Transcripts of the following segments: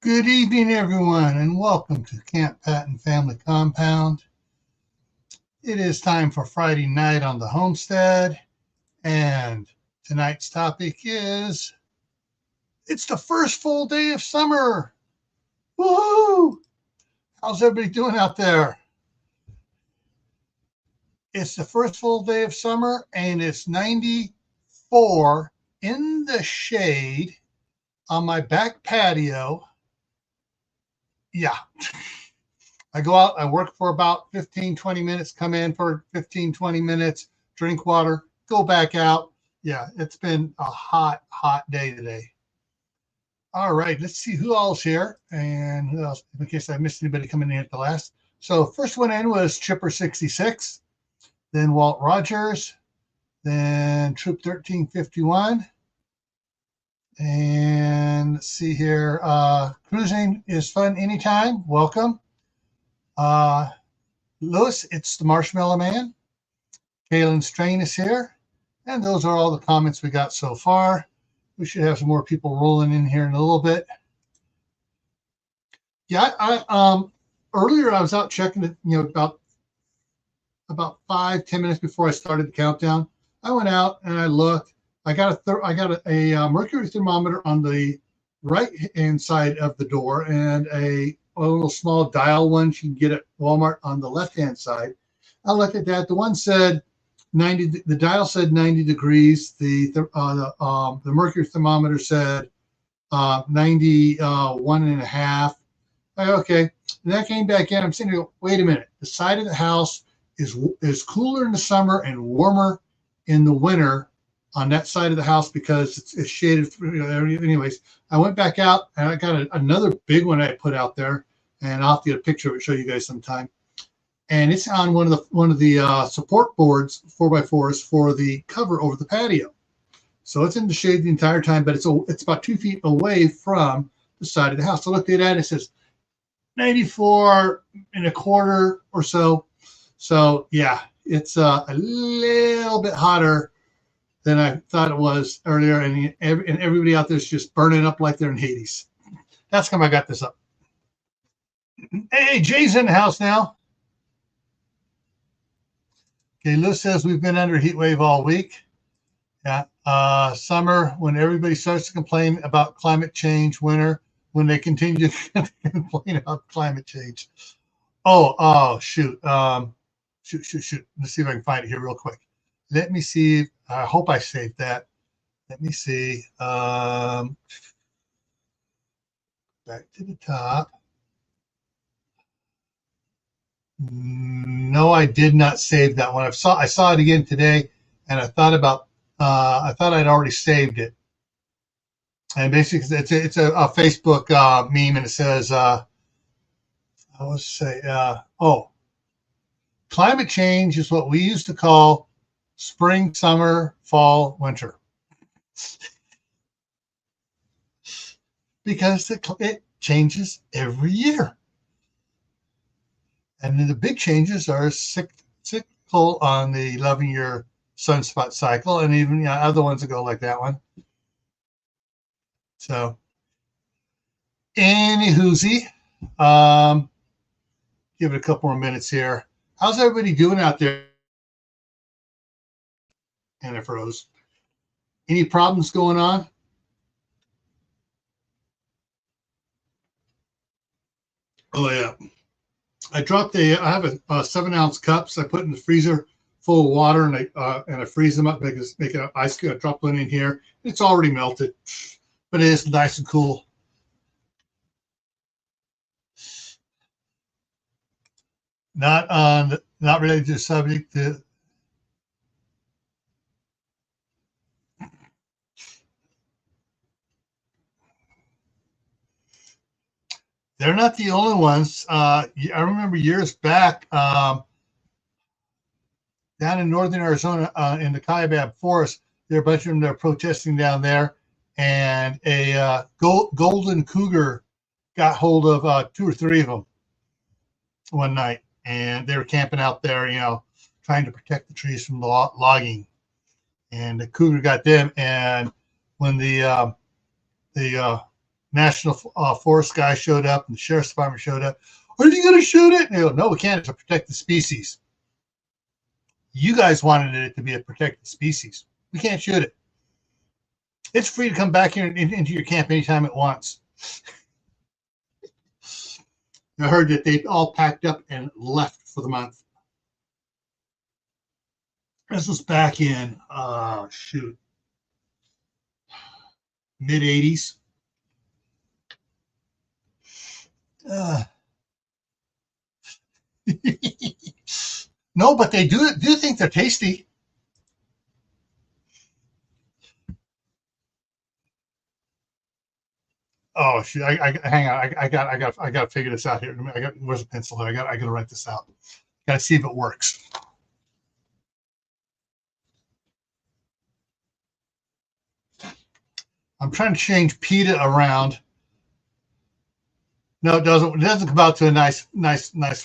Good evening, everyone, and welcome to Camppatton Family Compound. It is time for Friday night on the Homestead, and tonight's topic is, it's the first full day of summer. Woohoo! How's everybody doing out there? It's the first full day of summer, and it's 94 in the shade on my back patio. Yeah. I go out, I work for about 15, 20 minutes, come in for 15, 20 minutes, drink water, go back out. Yeah, it's been a hot, hot day today. All right, let's see who all's here and who else, in case I missed anybody coming in at the last. So first one in was Chipper66, then Walt Rogers, then Troop 1351. And let's see here. Cruising is fun anytime. Welcome. Lewis, it's the Marshmallow Man. Kalen Strain is here. And those are all the comments we got so far. We should have some more people rolling in here in a little bit. Yeah, I earlier I was out checking it, about 5-10 minutes before I started the countdown. I went out and I looked. I got a mercury thermometer on the right-hand side of the door and a little small dial one you can get at Walmart on the left-hand side. I looked at that. The one said 90. The dial said 90 degrees. The mercury thermometer said 91.5. Okay. And that came back in. I'm sitting here. Wait a minute. The side of the house is cooler in the summer and warmer in the winter on that side of the house because it's shaded. Anyways, I went back out and I got another big one I put out there, and I'll have to get a picture of it, show you guys sometime. And it's on one of the support boards, 4x4s for the cover over the patio. So it's in the shade the entire time, but it's about 2 feet away from the side of the house. So I looked at that and it says 94.25 or so. So yeah, it's a little bit hotter than I thought it was earlier, and everybody out there is just burning up like they're in Hades. That's how I got this up. Hey, Jay's in the house now. Okay, Liz says we've been under a heat wave all week. Yeah, summer when everybody starts to complain about climate change, winter when they continue to complain about climate change. Oh, shoot. Shoot. Let's see if I can find it here real quick. Let me see. I hope I saved that. Let me see. Back to the top. No, I did not save that one. I saw it again today, and I thought I'd already saved it. And basically, it's a Facebook meme, and it says, climate change is what we used to call spring, summer, fall, winter. Because it changes every year. And then the big changes are cyclical on the 11-year sunspot cycle, and even other ones that go like that one. So, anywhoosie, give it a couple more minutes here. How's everybody doing out there? And it froze. Any problems going on? Oh yeah, I have a 7-ounce cups I put in the freezer full of water, and I freeze them up, make an ice cube. I drop one in here. It's already melted, but it is nice and cool. Not related to the subject. They're not the only ones. I remember years back down in northern Arizona in the Kaibab Forest, there are a bunch of them that are protesting down there, and a golden cougar got hold of 2 or 3 of them one night, and they were camping out there, trying to protect the trees from the logging. And the cougar got them, and when the National Forest guy showed up and the sheriff's department showed up. Are you going to shoot it? And they go, no, we can't. It's a protected species. You guys wanted it to be a protected species. We can't shoot it. It's free to come back here into your camp anytime it wants. I heard that they all packed up and left for the month. This was back in, mid-'80s. No, but they do think they're tasty. Oh shoot! Hang on. I got to figure this out here. Where's a pencil? I got to write this out. Got to see if it works. I'm trying to change PETA around. No, it doesn't. It doesn't come out to a nice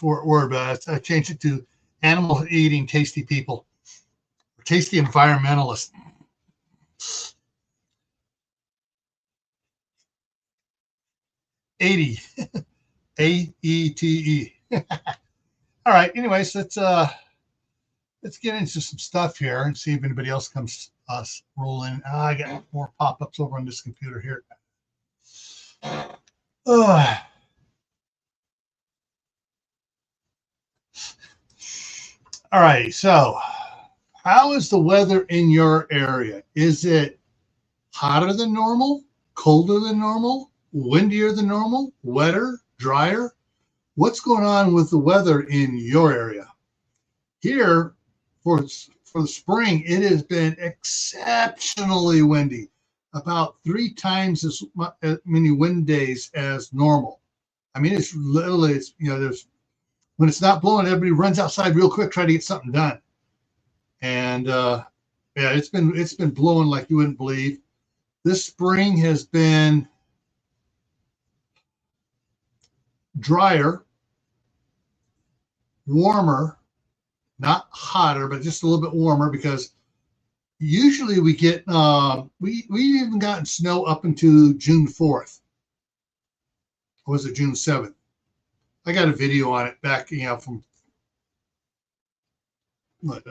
word, but I changed it to animal eating tasty people, or tasty environmentalists. AETE. AETE. All right. Anyways, let's get into some stuff here and see if anybody else comes roll in. I got more pop-ups over on this computer here. All right. So, how is the weather in your area? Is it hotter than normal, colder than normal, windier than normal, wetter, drier? What's going on with the weather in your area? Here, for the spring, it has been exceptionally windy, about 3 times as many wind days as normal. I mean, it's literally, there's, when it's not blowing, everybody runs outside real quick, try to get something done. And yeah, it's been blowing like you wouldn't believe. This spring has been drier, warmer, not hotter, but just a little bit warmer, because usually we get we even gotten snow up into June 4th. Or was it June 7th? I got a video on it back, from what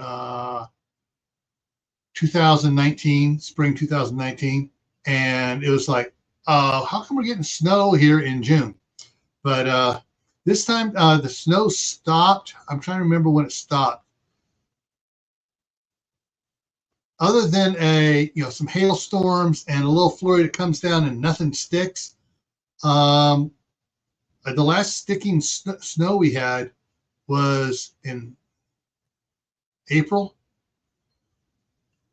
2019, spring 2019, and it was like, how come we're getting snow here in June? But this time the snow stopped. I'm trying to remember when it stopped. Other than some hailstorms and a little flurry that comes down and nothing sticks. The last sticking snow we had was in April,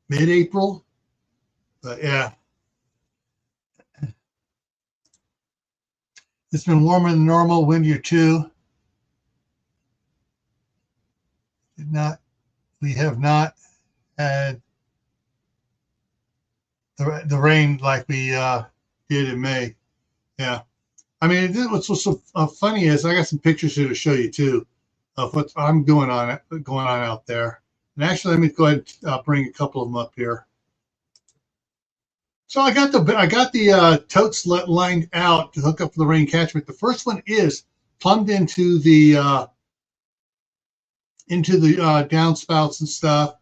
mid-April. But yeah, it's been warmer than normal, windier too. We have not had the rain like we did in May. Yeah. I mean, what's so funny is I got some pictures here to show you too of what I'm going on out there. And actually, let me go ahead and bring a couple of them up here. So I got the totes lined out to hook up for the rain catchment. The first one is plumbed into the downspouts and stuff,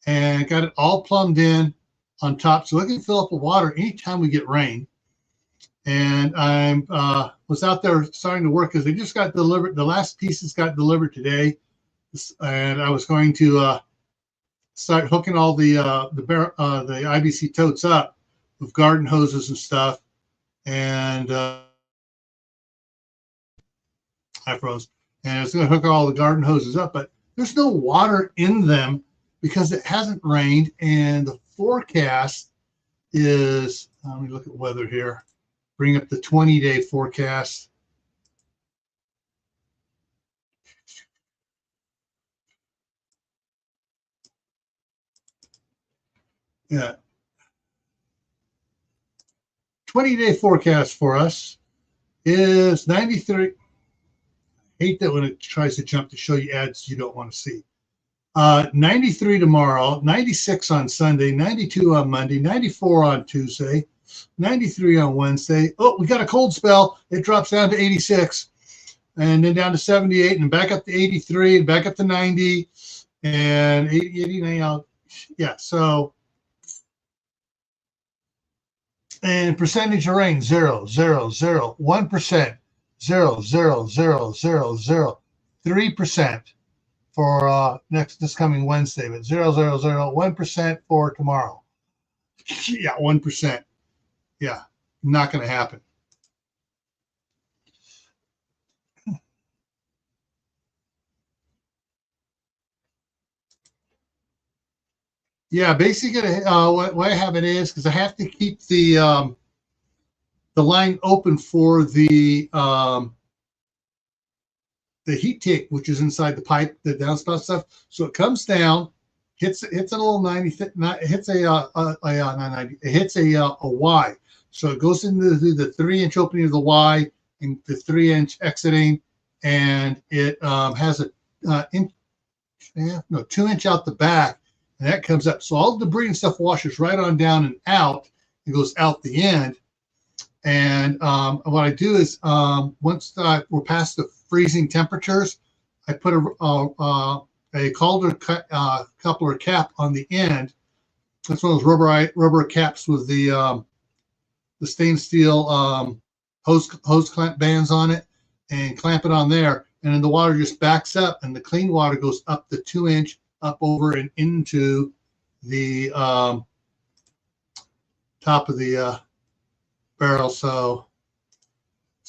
and got it all plumbed in on top, so it can fill up with water anytime we get rain. And I was out there starting to work because they just got delivered. The last pieces got delivered today, and I was going to start hooking all the IBC totes up with garden hoses and stuff. And I froze. And I was going to hook all the garden hoses up, but there's no water in them because it hasn't rained. And the forecast is, let me look at weather here. Bring up the 20-day forecast. Yeah. 20-day forecast for us is 93. I hate that when it tries to jump to show you ads you don't want to see. 93 tomorrow, 96 on Sunday, 92 on Monday, 94 on Tuesday, 93 on Wednesday. Oh, we got a cold spell. It drops down to 86 and then down to 78 and back up to 83 and back up to 90 and 80, 89. Yeah, so, and percentage of rain, 0, 0, 0, 1%, 0, 0, 0, 0, 0, 3% for this coming Wednesday, but 0, 0, 0, 1% for tomorrow. Yeah, 1%. Yeah, not going to happen. Yeah, basically, what I have it is because I have to keep the line open for the heat tank, which is inside the pipe, the downspout stuff. So it comes down, hits a little 90, hits not 90, it hits a Y. So it goes into the 3-inch opening of the Y and the 3-inch exiting, and it has a 2-inch out the back, and that comes up. So all the debris and stuff washes right on down and out. It goes out the end. And what I do is once we're past the freezing temperatures, I put a Calder coupler cap on the end. That's one of those rubber caps with the stainless steel hose clamp bands on it, and clamp it on there. And then the water just backs up, and the clean water goes up the 2-inch up over and into the top of the barrel. So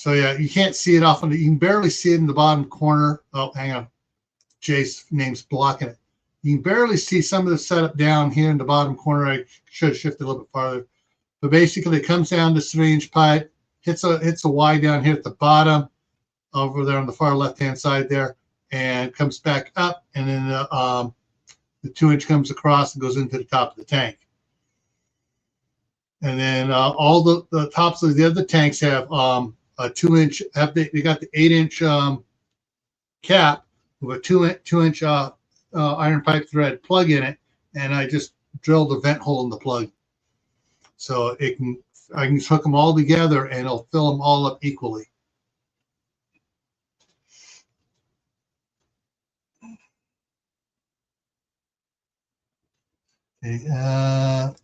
yeah, you can't see it off on you can barely see it in the bottom corner. Oh, hang on, Jay's name's blocking it. You can barely see some of the setup down here in the bottom corner. I should have shifted a little bit farther, but basically it comes down this 3-inch pipe, hits a Y down here at the bottom over there on the far left hand side there, and comes back up, and then the 2-inch comes across and goes into the top of the tank. And then all the tops of the other tanks have a 2-inch. They got the 8-inch cap with a 2-inch iron pipe thread plug in it, and I just drilled a vent hole in the plug, so I can hook them all together, and it'll fill them all up equally.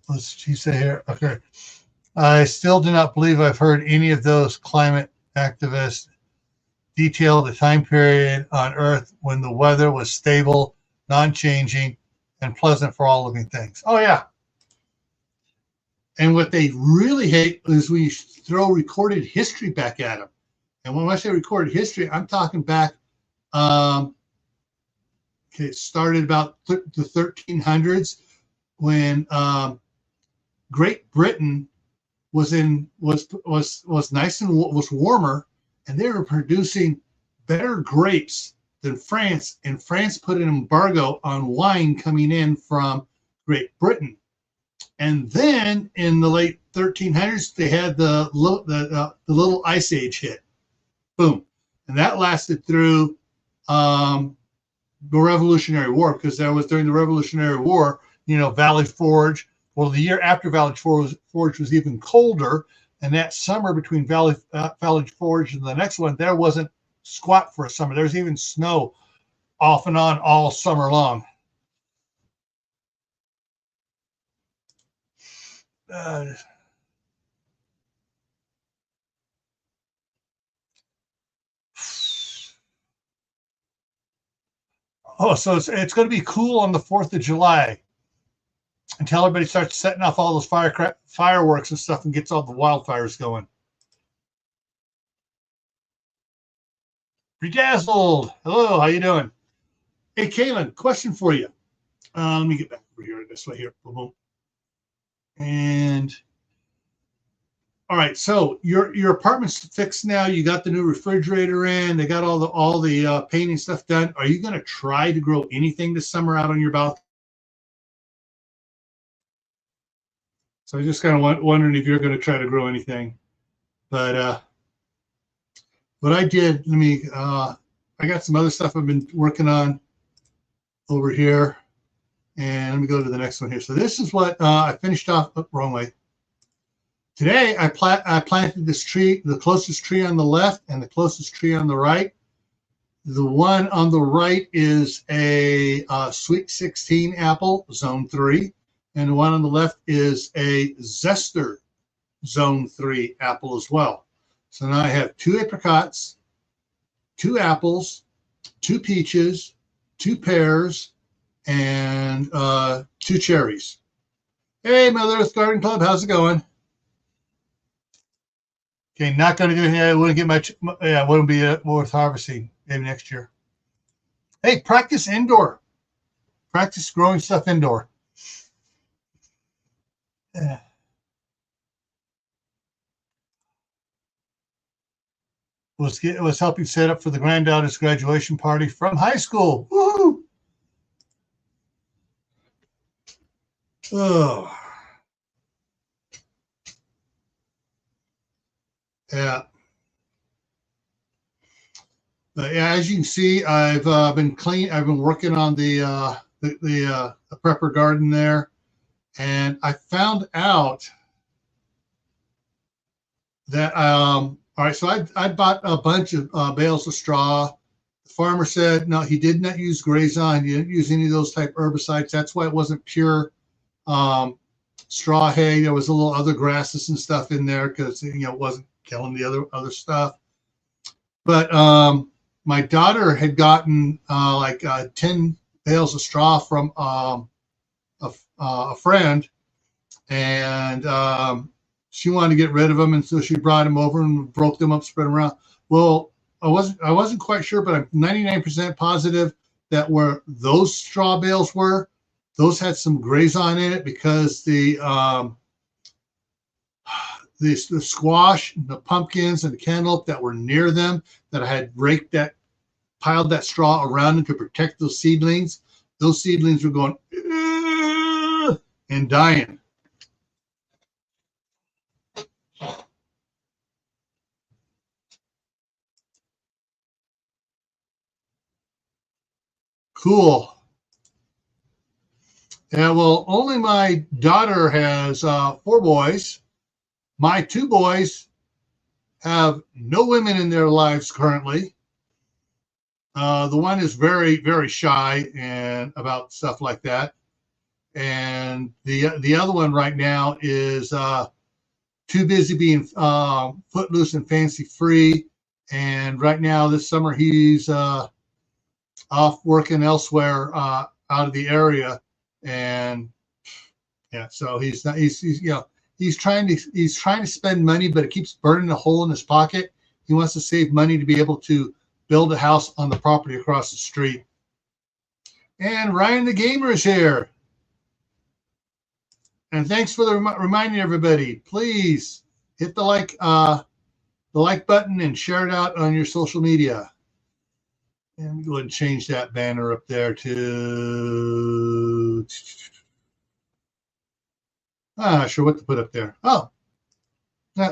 What's she say here? Okay. I still do not believe I've heard any of those climate activists detail the time period on Earth when the weather was stable, non-changing, and pleasant for all living things. Oh, yeah. And what they really hate is when you throw recorded history back at them. And when I say recorded history, I'm talking back, it started about the 1300s, when Great Britain was nice and was warmer, and they were producing better grapes than France, and France put an embargo on wine coming in from Great Britain. And then in the late 1300s, they had the little ice age hit. Boom. And that lasted through the Revolutionary War, because that was during the Revolutionary War. Valley Forge. Well, the year after Valley Forge was even colder, and that summer between Valley Forge and the next one, there wasn't squat for a summer. There was even snow off and on all summer long. So it's going to be cool on the 4th of July. Until everybody starts setting off all those fireworks and stuff and gets all the wildfires going. Bedazzled. Hello, how you doing? Hey, Kaylin, question for you. Let me get back over here this way here. Boom. And all right, so your apartment's fixed now. You got the new refrigerator in. They got all the painting stuff done. Are you going to try to grow anything this summer out on your balcony? So I just kind of wondering if you're going to try to grow anything. But what I did, I got some other stuff I've been working on over here. And let me go to the next one here. So this is what I finished off, wrong way. Today, I planted this tree, the closest tree on the left and the closest tree on the right. The one on the right is a Sweet 16 apple, Zone 3. And the one on the left is a Zester Zone 3 apple as well. So now I have 2 apricots, 2 apples, 2 peaches, 2 pears, and 2 cherries. Hey, Mother Earth Garden Club, how's it going? Okay, not going to do anything. I wouldn't get much. Yeah, wouldn't be worth harvesting maybe next year. Hey, practice indoor. Practice growing stuff indoor. Yeah. Was helping set up for the granddaughter's graduation party from high school. Woo! Oh. Yeah. But yeah, as you can see, I've been working on the prepper garden there, and I found out that all right. So I bought a bunch of bales of straw. The farmer said no, he did not use Grazon. He didn't use any of those type herbicides. That's why it wasn't pure straw hay. There was a little other grasses and stuff in there because it wasn't killing the other stuff. But my daughter had gotten 10 bales of straw from a friend, and she wanted to get rid of them, and so she brought them over and broke them up, spread them around. Well, I wasn't quite sure, but I'm 99% positive that where those straw bales were, those had some Grazon in it because the squash, the pumpkins, and the cantaloupe that were near them that I had piled that straw around them to protect those seedlings were going and dying. Cool. Yeah, well, only my daughter has 4 boys. My 2 boys have no women in their lives currently. The one is very, very shy and about stuff like that, and the other one right now is too busy being footloose and fancy free. And right now, this summer, he's off working elsewhere out of the area, and yeah, so he's trying to spend money, but it keeps burning a hole in his pocket. He wants to save money to be able to build a house on the property across the street. And Ryan the Gamer is here. And thanks for reminding everybody. Please hit the like button and share it out on your social media. And go ahead and change that banner up there to. I'm not sure what to put up there. Oh,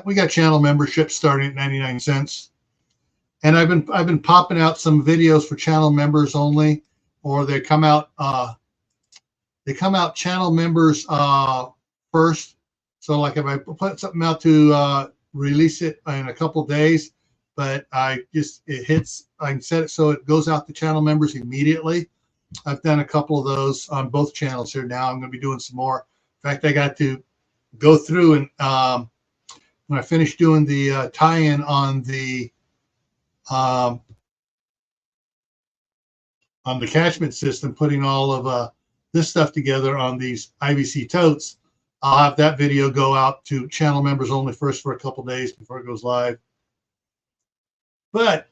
we got channel membership starting at 99 cents. And I've been popping out some videos for channel members only, or they come out channel members first. So like if I put something out to release it in a couple of days, but I can set it so it goes out to channel members immediately. I've done a couple of those on both channels here now. I'm going to be doing some more. In fact, I got to go through and when I finished doing the tie-in on the catchment system, putting all of this stuff together on these IBC totes, I'll have that video go out to channel members only first for a couple days before it goes live. But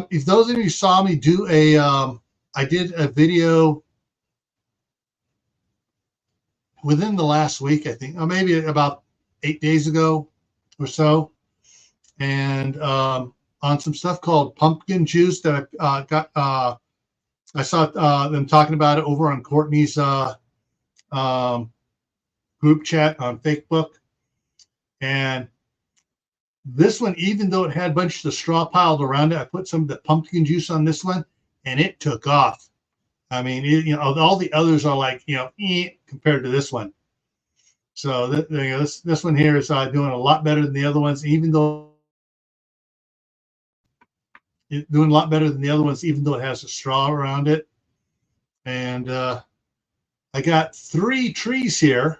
if those of you saw me do I did a video within the last week, I think, or maybe about 8 days ago or so, and on some stuff called pumpkin juice that I got. I saw them talking about it over on Courtney's group chat on Facebook. And this one, even though it had a bunch of straw piled around it, I put some of the pumpkin juice on this one, and it took off. I mean, all the others are like, compared to this one. So this one here is doing a lot better than the other ones, even though it's doing a lot better than the other ones, even though it has a straw around it. And I got 3 trees here.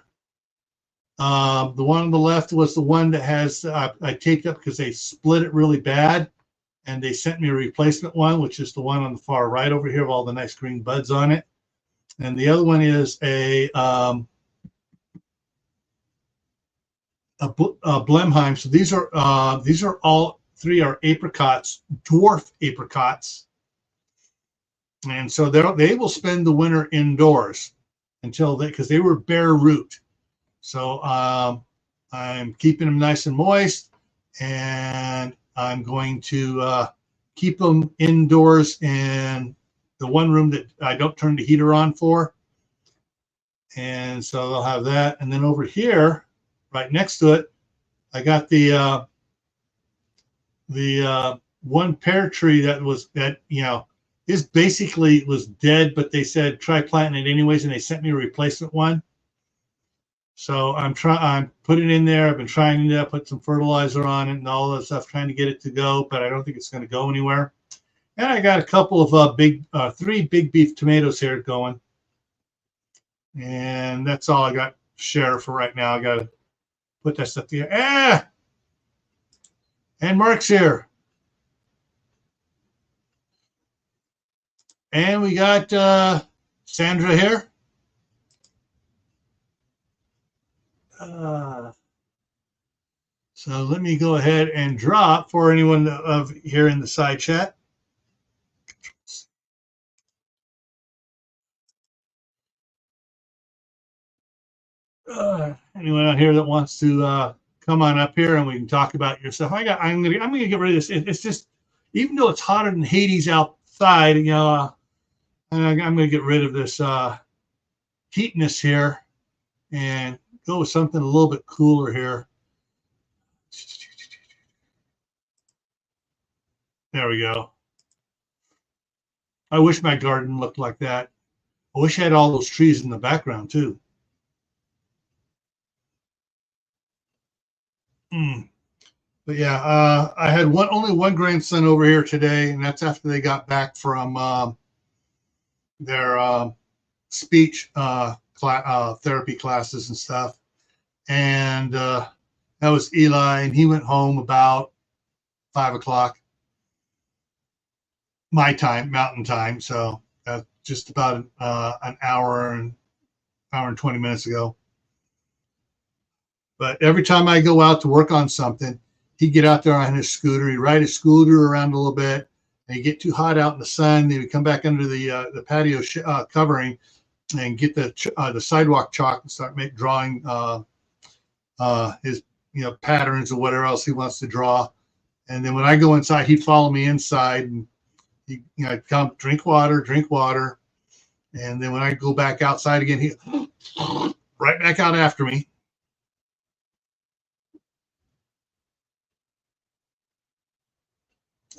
The one on the left was the one that has I taped up because they split it really bad, and they sent me a replacement one, which is the one on the far right over here with all the nice green buds on it. And the other one is a Blenheim. So these are all 3 are apricots, dwarf apricots, and so they will spend the winter indoors until because they were bare root. So I'm keeping them nice and moist, and I'm going to keep them indoors in the one room that I don't turn the heater on for. And so they'll have that. And then over here, right next to it, I got the one pear tree that is basically was dead, but they said try planting it anyways, and they sent me a replacement one. So I'm putting it in there. I've been trying to put some fertilizer on it and all that stuff, trying to get it to go, but I don't think it's going to go anywhere. And I got a couple of 3 big beef tomatoes here going. And that's all I got to share for right now. I got to put that stuff together. And Mark's here. And we got Sandra here. So let me go ahead and drop for anyone here in the side chat. Anyone out here that wants to come on up here and we can talk about your stuff. I'm gonna get rid of this. It's just, even though it's hotter than Hades outside, I'm gonna get rid of this heatness here and go with something a little bit cooler here. There we go. I wish my garden looked like that. I wish I had all those trees in the background too. But yeah, I had only one grandson over here today, and that's after they got back from their speech therapy classes and stuff. And that was Eli, and he went home about 5 o'clock my time, Mountain Time. So just about an hour and 20 minutes ago. But every time I go out to work on something, he'd get out there on his scooter. He'd ride his scooter around a little bit, and he'd get too hot out in the sun. He would come back under the patio covering and get the sidewalk chalk and start drawing his patterns or whatever else he wants to draw. And then when I go inside, he'd follow me inside, and I'd come drink water. And then when I go back outside again, he right back out after me.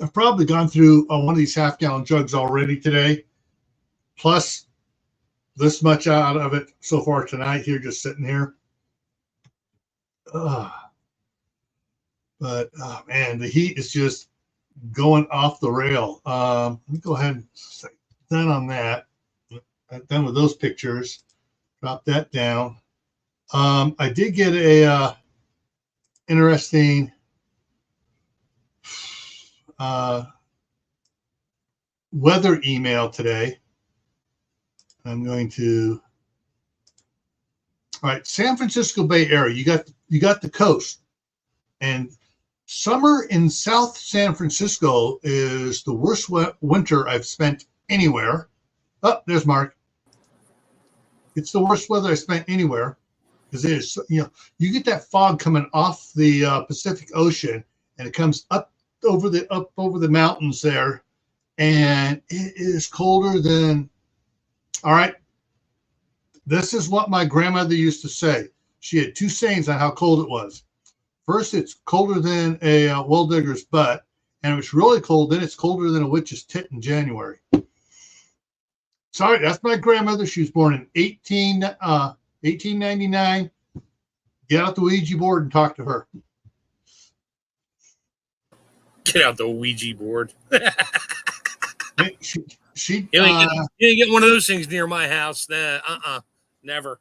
I've probably gone through one of these half-gallon jugs already today, plus this much out of it so far tonight here, just sitting here. But man, the heat is just going off the rail. Let me go ahead and say done on that. I'm done with those pictures. Drop that down. I did get a interesting weather email today. I'm going to, all right, San Francisco Bay Area. You got the coast, and summer in South San Francisco is the worst winter I've spent anywhere. Oh, there's Mark. It's the worst weather I spent anywhere, because it is, you get that fog coming off the Pacific Ocean, and it comes up over the mountains there, and it is colder than, all right, this is what my grandmother used to say. She had 2 sayings on how cold it was. First, it's colder than a well digger's butt, and if it's really cold, then it's colder than a witch's tit in January. Sorry, that's my grandmother. She was born in 1899. Get out the Ouija board and talk to her. Get out the Ouija board. She you ain't get one of those things near my house. Never.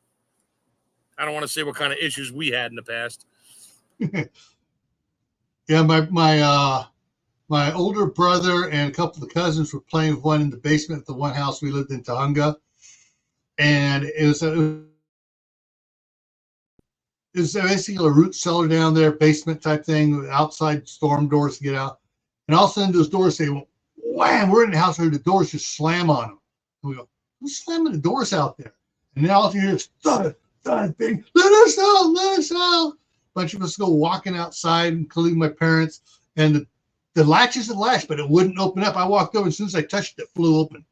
I don't want to say what kind of issues we had in the past. Yeah, my older brother and a couple of the cousins were playing with one in the basement of the one house we lived in Tahunga, and it was basically a root cellar down there, basement type thing, with outside storm doors to get out. And all of a sudden, those doors say, wham, we're in the house where the doors just slam on them. And we go, who's slamming the doors out there? And then all you hear is thud, thud, bang, let us out, let us out. A bunch of us go walking outside, including my parents, and the latch is the latch, but it wouldn't open up. I walked over, as soon as I touched it, it flew open.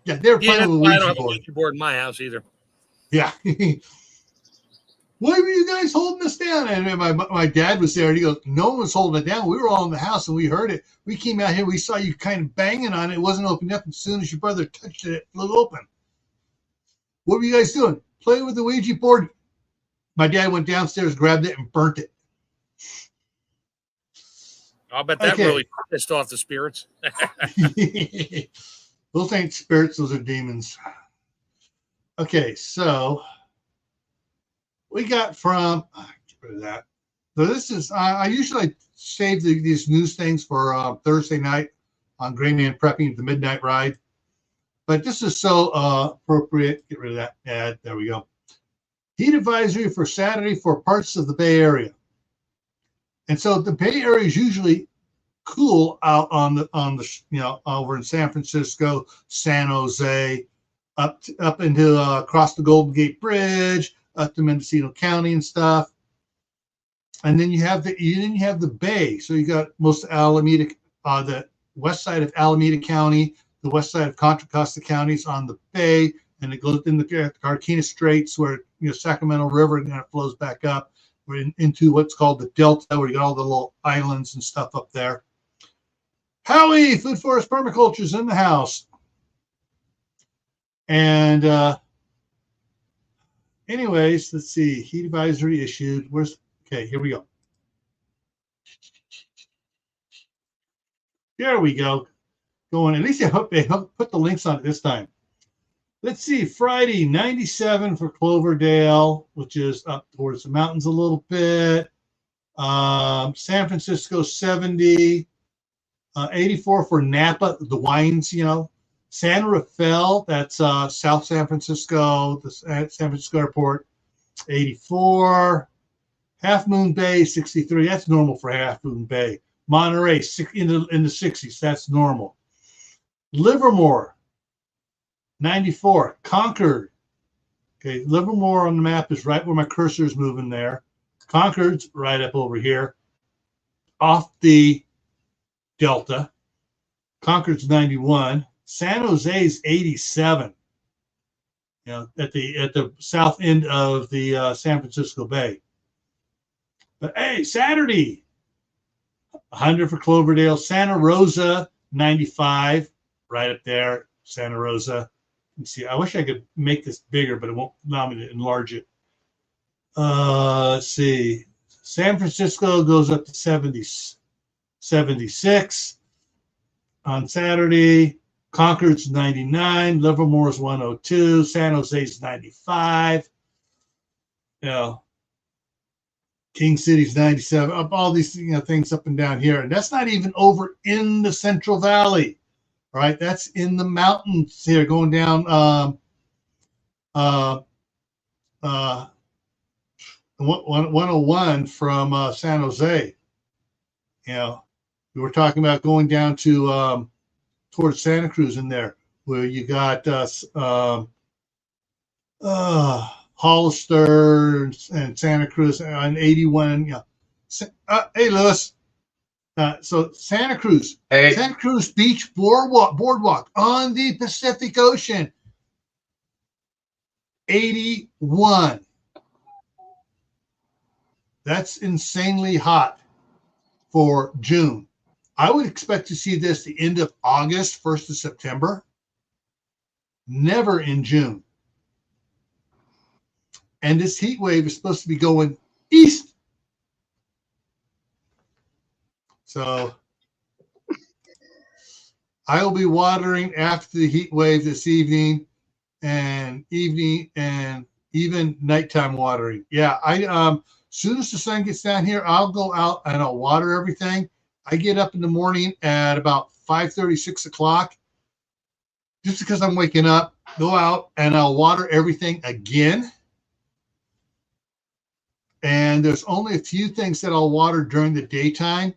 Yeah, they were playing with a Ouija board. I don't have a Ouija board in my house either. Yeah. Why were you guys holding us down? And my dad was there, and he goes, no one was holding it down. We were all in the house, and we heard it. We came out here. We saw you kind of banging on it. It wasn't opening up. As soon as your brother touched it, it flew open. What were you guys doing? Playing with the Ouija board. My dad went downstairs, grabbed it, and burnt it. I'll bet that really pissed off the spirits. Those ain't spirits. Those are demons. Okay, so we got from get rid of that. So this is I usually save these news things for Thursday night on Gray Man Prepping the Midnight Ride, but this is so appropriate. Get rid of that ad. There we go. Heat advisory for Saturday for parts of the Bay Area, and so the Bay Area is usually cool out on the over in San Francisco, San Jose, up into across the Golden Gate Bridge, up to Mendocino County and stuff. And then you have the Bay. So you got most of Alameda, the west side of Alameda County, the west side of Contra Costa counties on the Bay, and it goes in the Carquinez Straits where Sacramento River, and then it flows back up into what's called the Delta, where you got all the little islands and stuff up there. Howie, Food Forest Permaculture is in the house. And anyways, let's see. Heat advisory issued. Okay, here we go. There we go. Going. At least they put the links on it this time. Let's see. Friday, 97 for Cloverdale, which is up towards the mountains a little bit. San Francisco, 70. 84 for Napa, the wines, San Rafael, that's South San Francisco, the San Francisco airport, 84. Half Moon Bay, 63. That's normal for Half Moon Bay. Monterey, in the 60s. That's normal. Livermore, 94. Concord. Okay, Livermore on the map is right where my cursor is moving there. Concord's right up over here, off the Delta. Concord's 91. San Jose's 87. At the south end of the San Francisco Bay. But hey, Saturday, 100 for Cloverdale. Santa Rosa, 95, right up there. Santa Rosa. Let's see. I wish I could make this bigger, but it won't allow me to enlarge it. Let's see. San Francisco goes up to 76 on Saturday. Concord's 99. Livermore's 102. San Jose's 95. King City's 97. Up all these things up and down here, and that's not even over in the Central Valley. All right, that's in the mountains here, going down 101 from San Jose. We were talking about going down to towards Santa Cruz in there, where you got Hollister and Santa Cruz on 81. Hey, Lewis. So Santa Cruz, Santa Cruz Beach boardwalk on the Pacific Ocean, 81. That's insanely hot for June. I would expect to see this the end of August, 1st of September, never in June. and this heat wave is supposed to be going east. So I will be watering after the heat wave this evening and even nighttime watering. Yeah, soon as the sun gets down here, I'll go out and I'll water everything. I get up in the morning at about 5:30, 6 o'clock, just because I'm waking up, go out and I'll water everything again. And there's only a few things that I'll water during the daytime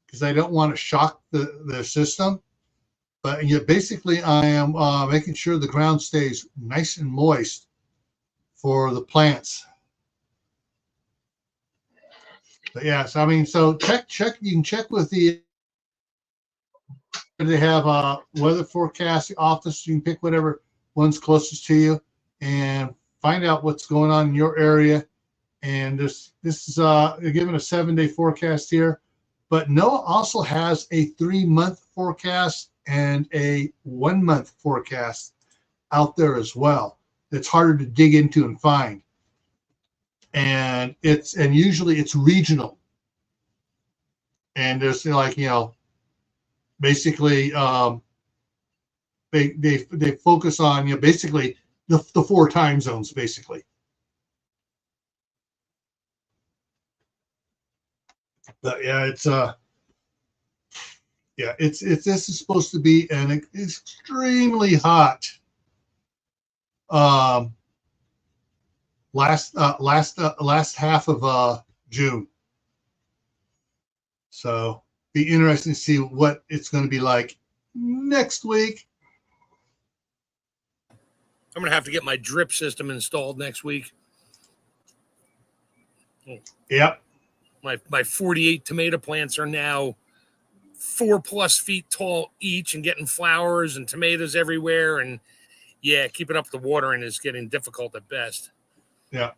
because I don't want to shock the system. But basically, I am making sure the ground stays nice and moist for the plants. But yeah, so I mean, so check. You can check with they have a weather forecast office. You can pick whatever one's closest to you and find out what's going on in your area. And this is they're giving a 7-day forecast here, but NOAA also has a 3-month forecast and a 1-month forecast out there as well. It's harder to dig into and find, and usually it's regional. And there's basically they focus on basically the 4 time zones basically. But yeah, this is supposed to be an extremely hot last half of June. So be interesting to see what it's going to be like next week. I'm going to have to get my drip system installed next week. Yep. My 48 tomato plants are now 4+ feet tall each and getting flowers and tomatoes everywhere. And yeah, keeping up the watering is getting difficult at best. Yeah.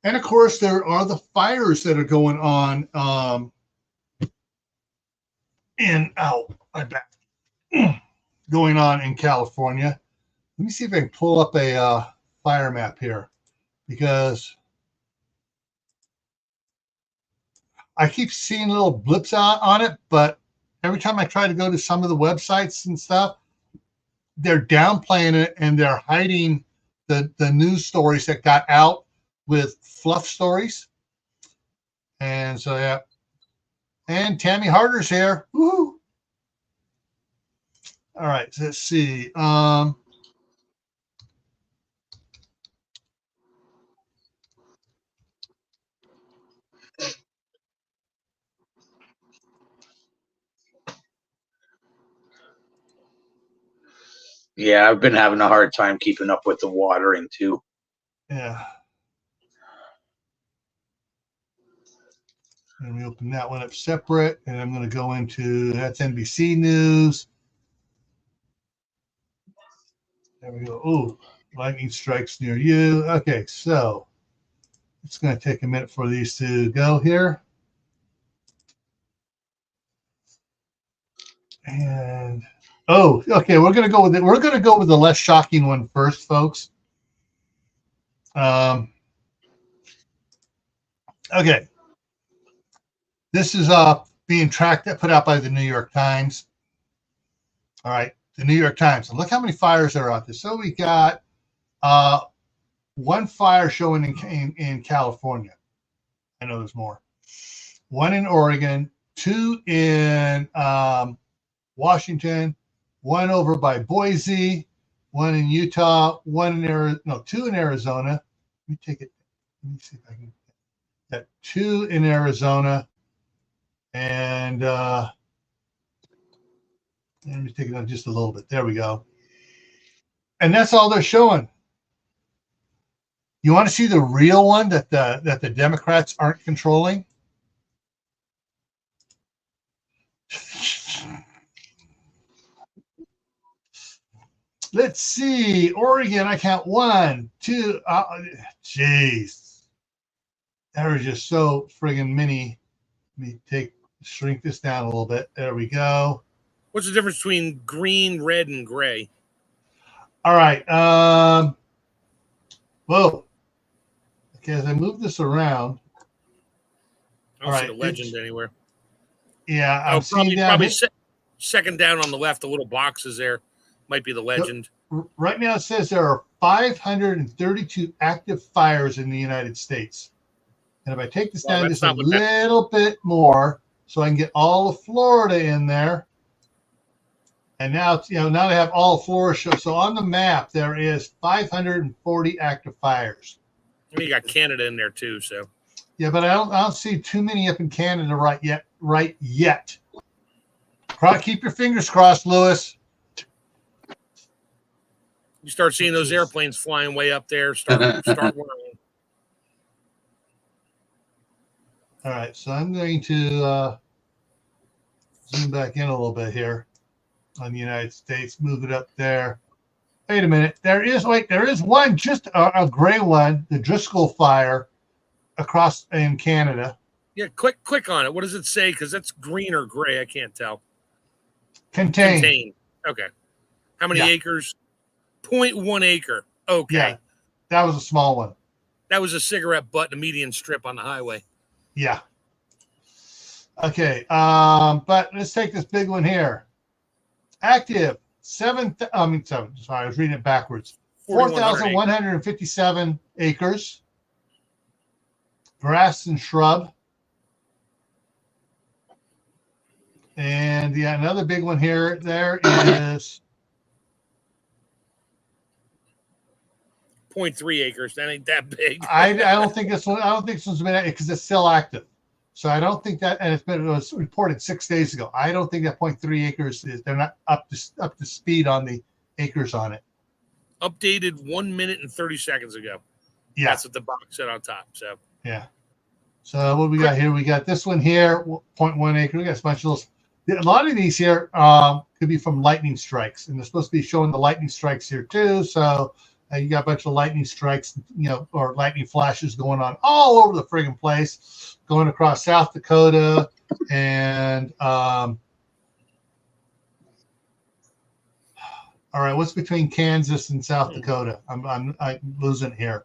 And of course, there are the fires that are going on going on in California. Let me see if I can pull up a fire map here, because I keep seeing little blips out on it, but every time I try to go to some of the websites and stuff, they're downplaying it and they're hiding the news stories that got out with fluff stories. And so, yeah. And Tammy Harder's here. Woo-hoo. All right, so let's see. Yeah, I've been having a hard time keeping up with the watering too. Yeah. Let me open that one up separate, and I'm going to go into that's NBC News. There we go. Oh, lightning strikes near you. Okay, so it's going to take a minute for these to go here. And okay, we're going to go with it. We're going to go with the less shocking one first, folks. Okay. This is being put out by the New York Times. All right, the New York Times. And look how many fires are out there. So we got 1 fire showing in California. I know there's more. 1 in Oregon, 2 in Washington, 1 over by Boise, 1 in Utah, 2 in Arizona. Let me take it. Let me see if I can get 2 in Arizona. And let me take it on just a little bit. There we go. And that's all they're showing. You want to see the real one that the Democrats aren't controlling? Let's see. Oregon, I count 1, 2. Jeez. That was just so friggin' mini. Let me shrink this down a little bit. There we go. What's the difference between green, red, and gray? All right. Whoa. Okay, as I move this around. I don't see the legend anywhere. Yeah, I'm seeing down probably second down on the left, the little boxes there might be the legend. Right now it says there are 532 active fires in the United States. And if I take this down just a little bit more, so I can get all of Florida in there. And now it's, now they have all of Florida show. So on the map, there is 540 active fires. I mean, you got Canada in there too, so. Yeah, but I don't see too many up in Canada right yet. Keep your fingers crossed, Lewis. You start seeing those airplanes flying way up there. Start whirling. All right, so I'm going to zoom back in a little bit here on the United States. Move it up there. Wait a minute. There is one, just a gray one, the Driscoll fire across in Canada. Yeah, click on it. What does it say? Because that's green or gray. I can't tell. Contained. Okay. How many acres? 0.1 acre. Okay. Yeah, that was a small one. That was a cigarette butt and a median strip on the highway. Yeah. Okay. But let's take this big one here. Active 7. Sorry, I was reading it backwards. 4,157 acres. Grass and shrub. And yeah, another big one here. There is 0.3 acres. That ain't that big. I don't think this one. I don't think this one's been because it's still active. So I don't think that, and it was reported 6 days ago. I don't think that 0.3 acres is. They're not up to speed on the acres on it. Updated 1 minute and 30 seconds ago. Yeah, that's what the box said on top. So yeah. So what we got here? We got this one here, 0.1 acre. We got a bunch of those. A lot of these here could be from lightning strikes, and they're supposed to be showing the lightning strikes here too. So you got a bunch of lightning strikes, or lightning flashes going on all over the friggin' place, going across South Dakota and all right, what's between Kansas and South Dakota? I'm losing here.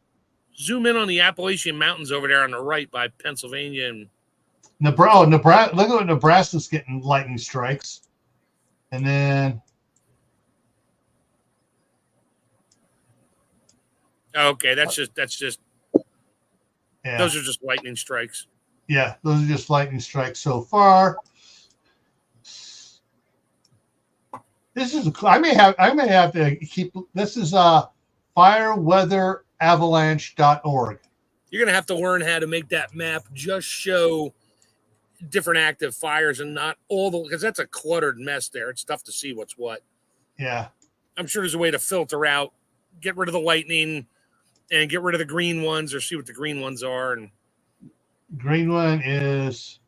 Zoom in on the Appalachian Mountains over there on the right by Pennsylvania and Nebraska. Look at what Nebraska's getting lightning strikes, and then. Okay, that's just. Yeah. Those are just lightning strikes. Yeah, those are just lightning strikes so far. This is I may have to keep. This is fireweatheravalanche.org. You're gonna have to learn how to make that map just show different active fires and not all the, because that's a cluttered mess there. It's tough to see what's what. Yeah, I'm sure there's a way to filter out, get rid of the lightning, and get rid of the green ones, or see what the green ones are. And green one is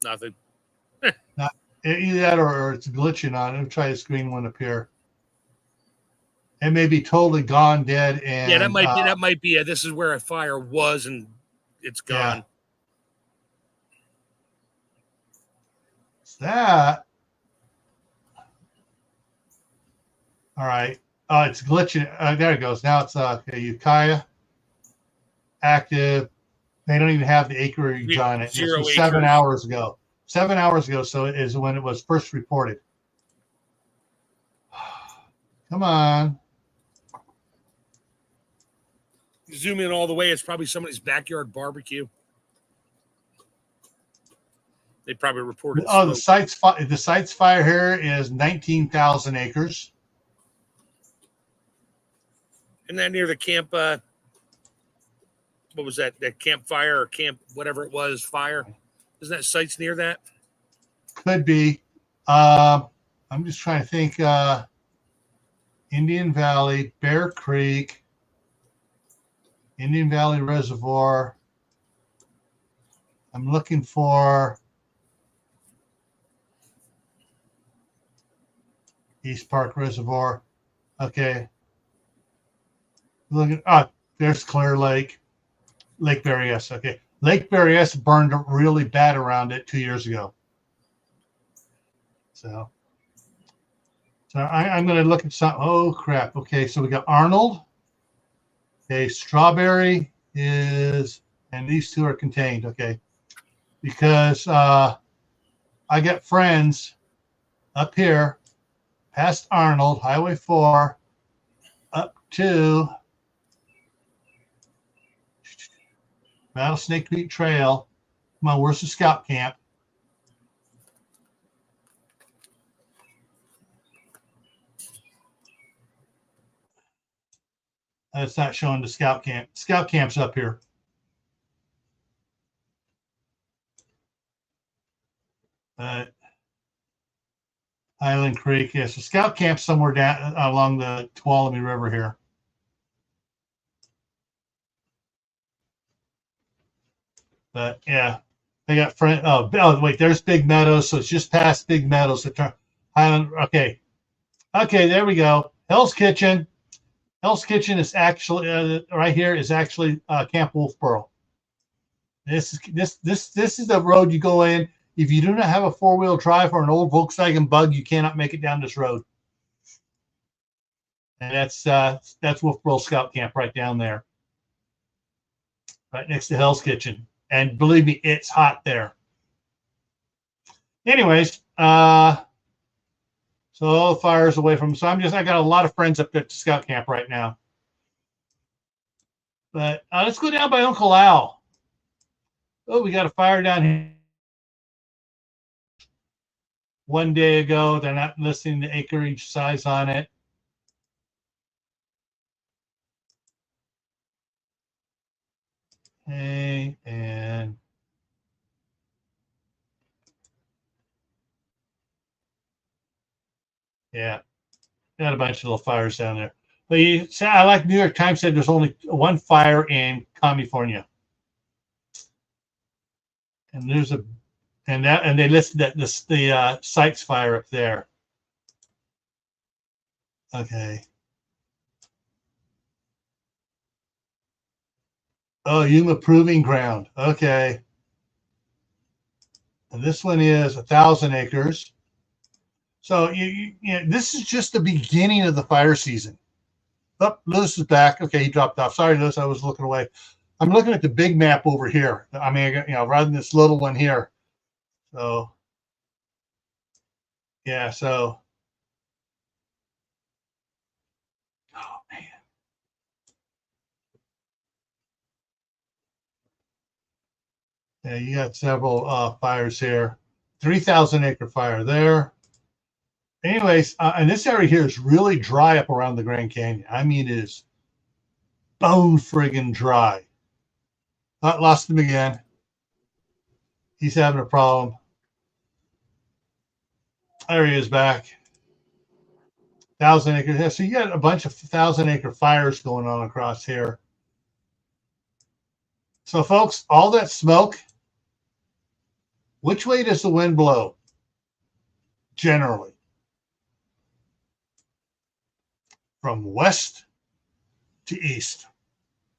nothing. Not either that, or it's glitching on it. Let me try this green one up here. It may be totally gone, dead, and yeah, that might be. This is where a fire was, and it's gone. Yeah. That. All right. It's glitching. There it goes. Now it's okay. Ukiah active. They don't even have the acreage on it. 0 acres. 7 hours ago. 7 hours ago. So it is when it was first reported. Come on. Zoom in all the way. It's probably somebody's backyard barbecue. They probably reported. Oh, the site's fire here is 19,000 acres. Isn't that near the camp? What was that? That campfire or camp, whatever it was, fire? Isn't that site's near that? Could be. I'm just trying to think. Indian Valley, Bear Creek, Indian Valley Reservoir. I'm looking for East Park Reservoir. Okay. Look at there's Clear Lake, Lake Berryessa. Okay, Lake Berryessa burned really bad around it 2 years ago. So I'm going to look at some. Oh crap! Okay, so we got Arnold. Okay, strawberry is, and these two are contained. Okay, because I got friends up here past Arnold, Highway 4, up to Rattlesnake Creek Trail. Come on, where's the scout camp? It's not showing the scout camp. Scout camp's up here. Highland Creek. Yeah, so scout camp's somewhere down along the Tuolumne River here. But yeah, they got friend. Oh, wait, there's Big Meadows. So it's just past Big Meadows. So Highland. Okay, there we go. Hell's Kitchen. Hell's Kitchen is actually right here. Is actually Camp Wolfboro. This is the road you go in. If you do not have a 4-wheel drive or an old Volkswagen Bug, you cannot make it down this road. And that's Wolfboro Scout Camp right down there, right next to Hell's Kitchen. And believe me, it's hot there. Anyways, so all the fire's away from. So I got a lot of friends up at Scout Camp right now. But let's go down by Uncle Al. Oh, we got a fire down here. One day ago, they're not listing the acreage size on it. Okay, and yeah, got a bunch of little fires down there. But you say, I like New York Times said there's only one fire in California, and there's a, and they listed that the Sykes fire up there. Okay. Oh, Yuma Proving Ground. Okay. And this one is 1,000 acres. So you know, this is just the beginning of the fire season. Oh, Lewis is back. Okay, he dropped off. Sorry, Lewis, I was looking away. I'm looking at the big map over here. I mean, you know, rather than this little one here. So, yeah, so. Oh, man. Yeah, you got several fires here. 3,000 acre fire there. Anyways, and this area here is really dry up around the Grand Canyon. I mean, it is bone friggin' dry. Lost him again. He's having a problem. There he is back. 1,000 acres. Yeah, so you got a bunch of 1,000 acre fires going on across here. So, folks, all that smoke, which way does the wind blow? Generally. From west to east.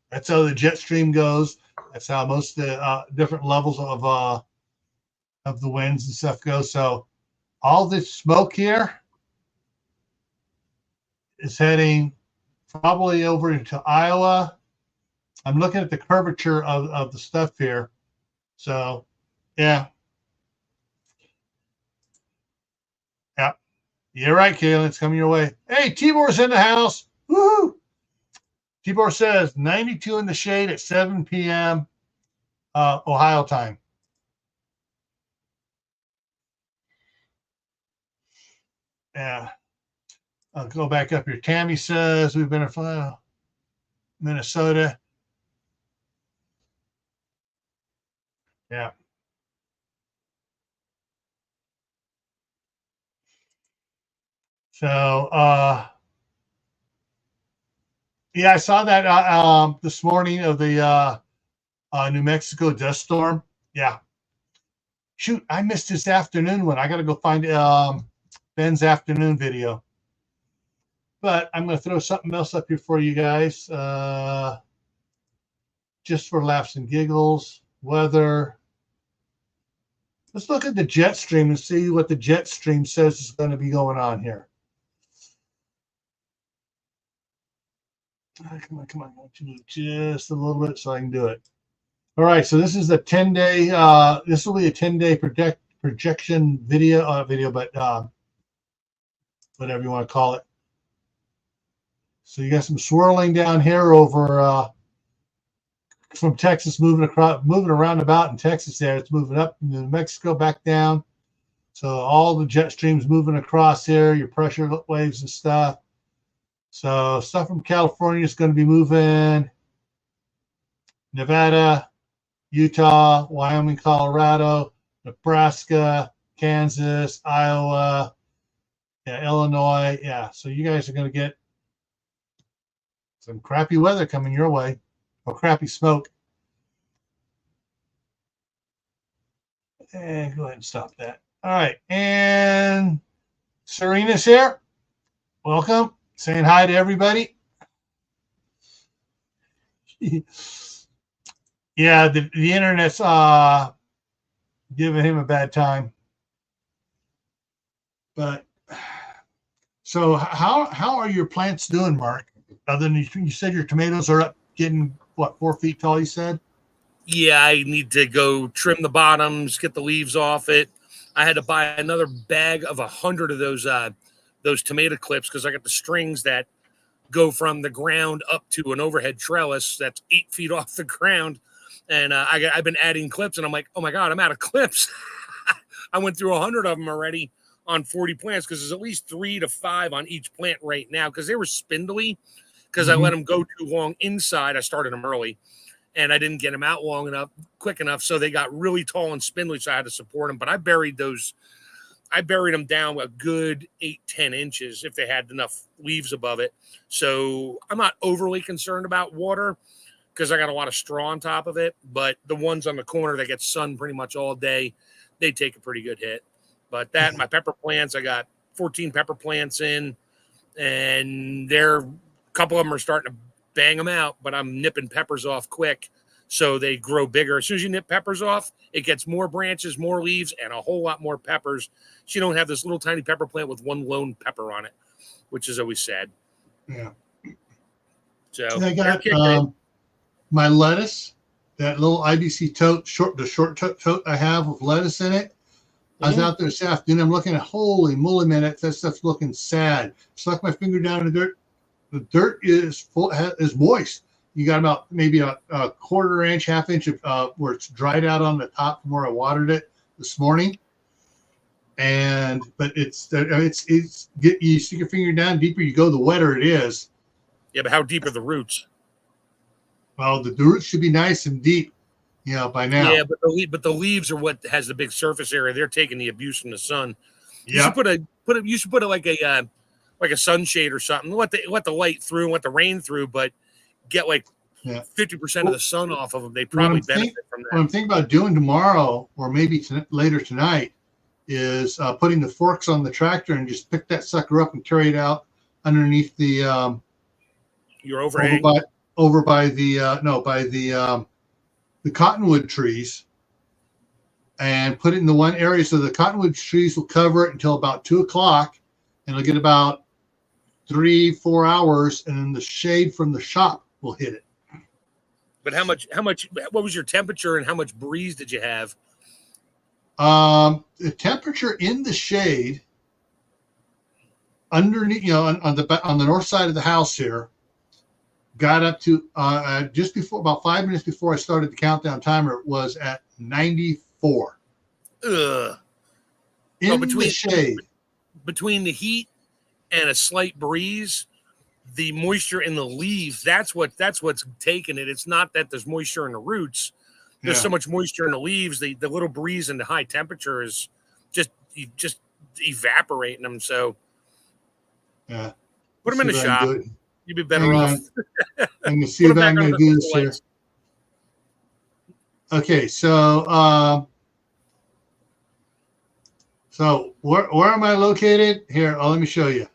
That's how the jet stream goes. That's how most of the different levels of the winds and stuff go. So all this smoke here is heading probably over into Iowa. I'm looking at the curvature of the stuff here. So, yeah. Yeah. You're right, Kaylin. It's coming your way. Hey, Tibor's in the house. Woohoo! Tibor says 92 in the shade at 7 p.m. Ohio time. Yeah. I'll go back up here. Tammy says we've been in Minnesota. Yeah. So, yeah, I saw that this morning of the New Mexico dust storm. Yeah. Shoot, I missed this afternoon one. I got to go find Ben's afternoon video. But I'm going to throw something else up here for you guys. Just for laughs and giggles. Weather. Let's look at the jet stream and see what the jet stream says is going to be going on here. Come on, come on. I want you to move just a little bit so I can do it. All right, so this is the 10-day. This will be a 10-day projection video, but whatever you want to call it. So you got some swirling down here over from Texas, moving around about in Texas. There, it's moving up into New Mexico, back down. So all the jet streams moving across here, your pressure waves and stuff. So stuff from California is going to be moving. Nevada, Utah, Wyoming, Colorado, Nebraska, Kansas, Iowa, Illinois. Yeah, so you guys are going to get some crappy weather coming your way, or crappy smoke. And go ahead and stop that. All right, and Serena's here. Welcome. Saying hi to everybody. Yeah, the internet's giving him a bad time. But so how are your plants doing, Mark? Other than you said your tomatoes are up, getting what, 4 feet tall? You said. Yeah, I need to go trim the bottoms, get the leaves off it. I had to buy another bag of 100 of those tomato clips because I got the strings that go from the ground up to an overhead trellis that's 8 feet off the ground. And I've been adding clips, and I'm like, oh my God, I'm out of clips. I went through 100 of them already on 40 plants because there's at least 3 to 5 on each plant right now because they were spindly because I let them go too long inside. I started them early, and I didn't get them out quick enough. So they got really tall and spindly, so I had to support them. But I buried them down a good 8-10 inches if they had enough leaves above it. So I'm not overly concerned about water because I got a lot of straw on top of it. But the ones on the corner that get sun pretty much all day, they take a pretty good hit. But my pepper plants, I got 14 pepper plants in, and a couple of them are starting to bang them out, but I'm nipping peppers off quick so they grow bigger. As soon as you nip peppers off, it gets more branches, more leaves, and a whole lot more peppers. So you don't have this little tiny pepper plant with one lone pepper on it, which is always sad. Yeah. So I got my lettuce, that little IBC tote, the short tote I have with lettuce in it. I was out there this afternoon. I'm looking at, holy moly, man, that stuff's looking sad. Stuck my finger down in the dirt. The dirt is moist. You got about maybe a quarter inch, half inch of where it's dried out on the top from where I watered it this morning. But you stick your finger down, deeper you go, the wetter it is. Yeah, but how deep are the roots? Well, the roots should be nice and deep, by now. Yeah, but the leaves are what has the big surface area. They're taking the abuse from the sun. You should put like a sunshade or something. Let the light through and let the rain through, but get like 50% of the sun off of them. They probably benefit from that. What I'm thinking about doing tomorrow, or maybe later tonight, is putting the forks on the tractor and just pick that sucker up and carry it out underneath the your overhang by the cottonwood trees, and put it in the one area so the cottonwood trees will cover it until about 2 o'clock, and it'll get about 3-4 hours, and then the shade from the shop will hit it. But what was your temperature and how much breeze did you have? The temperature in the shade underneath, on the north side of the house here, got up to just before, about 5 minutes before I started the countdown timer, was at 94. Ugh. Between the shade. Between the heat and a slight breeze, the moisture in the leaves, that's what's taking it. It's not that there's moisture in the roots. There's so much moisture in the leaves. The little breeze and the high temperature is just evaporating them. So put them in the shop. You'd be better off. I'm going to see if I'm going to do this here. Okay, so where am I located? Here, let me show you.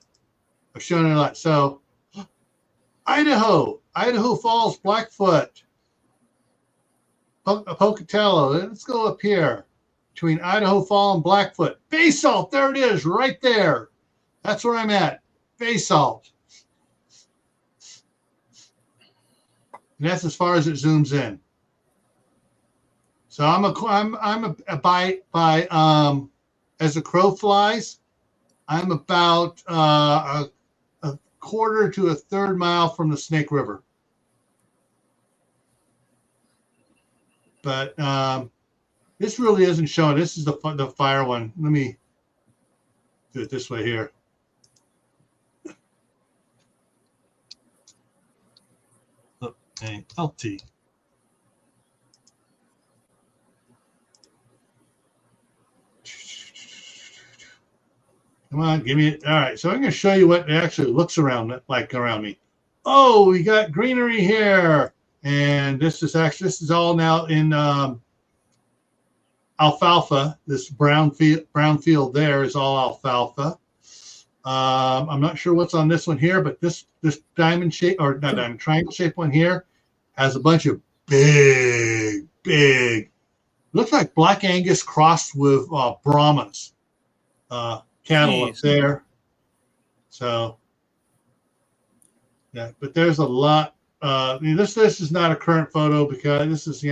I'm showing it a lot. So Idaho Falls, Blackfoot, Pocatello. Let's go up here between Idaho Falls and Blackfoot. Basalt, there it is, right there. That's where I'm at. Basalt. and that's as far as it zooms in. So I'm as the crow flies, I'm about a quarter to a third mile from the Snake River. But this really isn't showing. This is the fire one. Let me do it this way here. Okay, LT. Come on, give me it. All right, so I'm going to show you what it actually looks around me. Oh, we got greenery here, and this is all now in alfalfa. This brown field there is all alfalfa. I'm not sure what's on this one here, but this diamond shape, or not diamond, triangle shape one here has a bunch of big, looks like Black Angus crossed with Brahmas. Cattle up there. So yeah, but there's a lot. This is not a current photo because this is,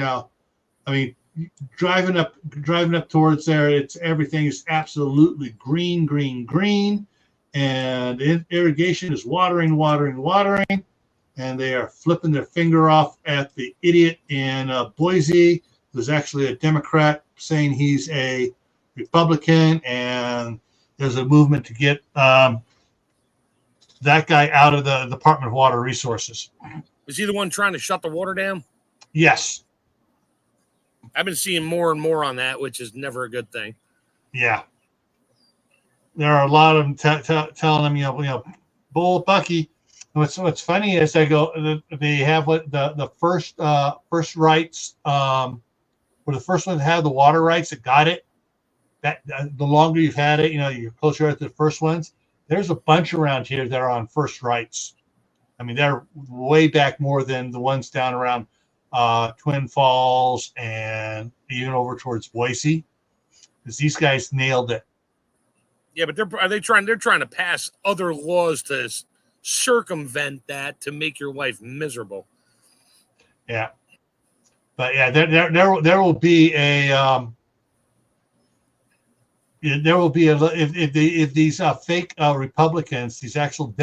driving up towards there, everything is absolutely green, and irrigation is watering, and they are flipping their finger off at the idiot in Boise, who's actually a Democrat, saying he's a Republican, and there's a movement to get that guy out of the Department of Water Resources. Was he the one trying to shut the water down? Yes. I've been seeing more and more on that, which is never a good thing. Yeah. There are a lot of them telling them, bull Bucky. What's funny is they have what the first rights, or the first one that had the water rights that got it. That the longer you've had it, you're closer to the first ones. There's a bunch around here that are on first rights. I mean, they're way back more than the ones down around Twin Falls and even over towards Boise, because these guys nailed it. Yeah, but they're trying to pass other laws to circumvent that, to make your life miserable. Yeah, but yeah, there will be a. There will be if these fake Republicans, these actual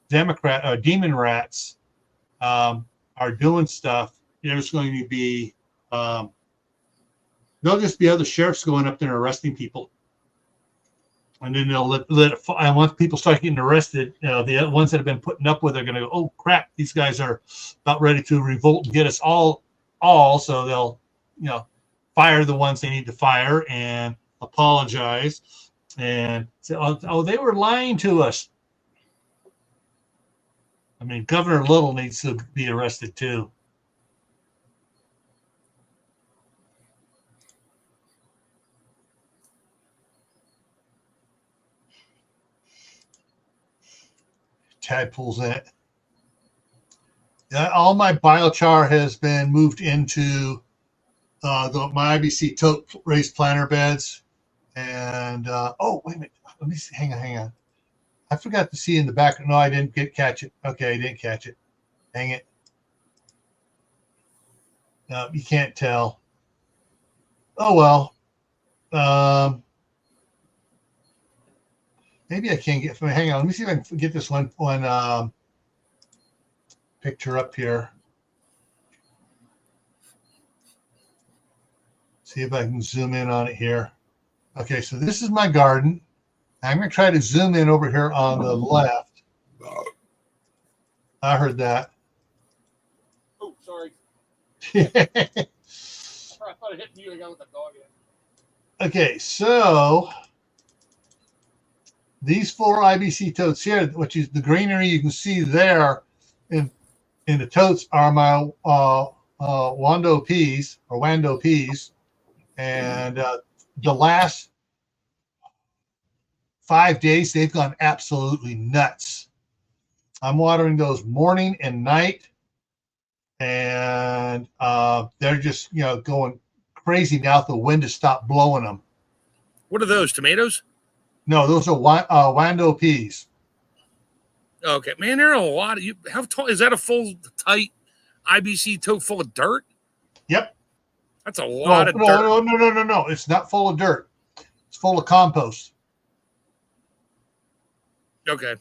Democrat demon rats, are doing stuff. There's going to be there'll just be other sheriffs going up there and arresting people, and then they'll let and once people start getting arrested, the ones that have been putting up with are going to go, oh crap, these guys are about ready to revolt and get us all. So they'll fire the ones they need to fire and apologize and say, oh, they were lying to us. I mean, Governor Little needs to be arrested too. Tadpoles in it. All my biochar has been moved into my IBC tote raised planter beds. And oh, wait a minute. Let me see. Hang on. I forgot to see in the back. No, I didn't catch it. Okay, I didn't catch it. Dang it. No, you can't tell. Oh well. Maybe I can get. Hang on. Let me see if I can get this one picture up here. See if I can zoom in on it here. Okay, so this is my garden. I'm going to try to zoom in over here on the left. I heard that. Oh, sorry. I thought it hit you. I got with the dog in. Okay, so these 4 IBC totes here, which is the greenery you can see there in the totes, are my Wando peas, and the last 5 days, they've gone absolutely nuts. I'm watering those morning and night, and they're just going crazy now. The wind has stopped blowing them. What are those, tomatoes? No, those are Wando peas. Okay, man, there are a lot of you. How tall is that? A full tight IBC tote full of dirt? Yep. That's a lot of dirt. No. It's not full of dirt. It's full of compost. Okay.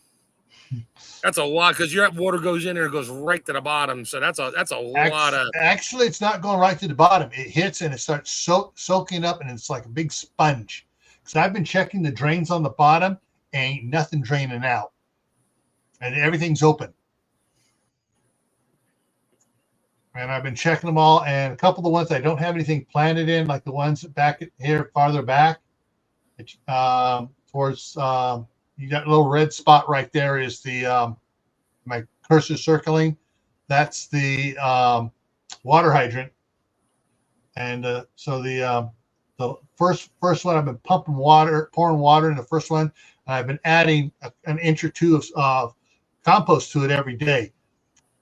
That's a lot because your water goes in there, it goes right to the bottom. So that's a lot of. Actually, it's not going right to the bottom. It hits and it starts soaking up, and it's like a big sponge. Because I've been checking the drains on the bottom, ain't nothing draining out, and everything's open. And I've been checking them all, and a couple of the ones I don't have anything planted in, like the ones back here farther back, towards. You got a little red spot right there is the my cursor circling. That's the water hydrant. And so the first one I've been pouring water in the first one. And I've been adding an inch or two of compost to it every day.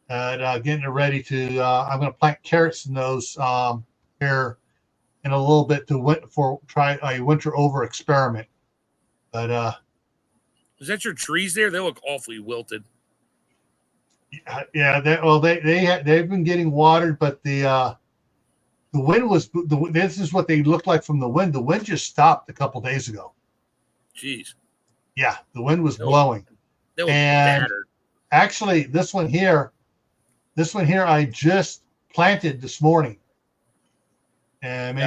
And getting it ready to, I'm going to plant carrots in those here in a little bit to try a winter over experiment. But is that your trees there? They look awfully wilted. Yeah. They've been getting watered, but the wind was. This is what they looked like from the wind. The wind just stopped a couple days ago. Jeez. Yeah, the wind was blowing. They look and battered. Actually, this one here, I just planted this morning. And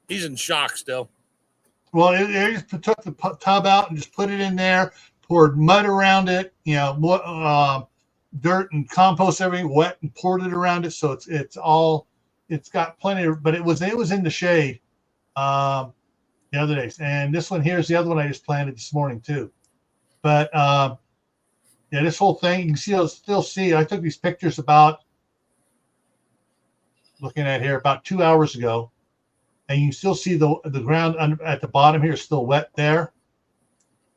he's in shock still. Well, they just took the tub out and just put it in there, poured mud around it, dirt and compost, everything wet, and poured it around it. So it's got plenty of, but it was in the shade the other days. And this one here is the other one I just planted this morning too. But this whole thing, you can still see, I took these pictures looking at here about 2 hours ago. And you can still see the ground at the bottom here is still wet there,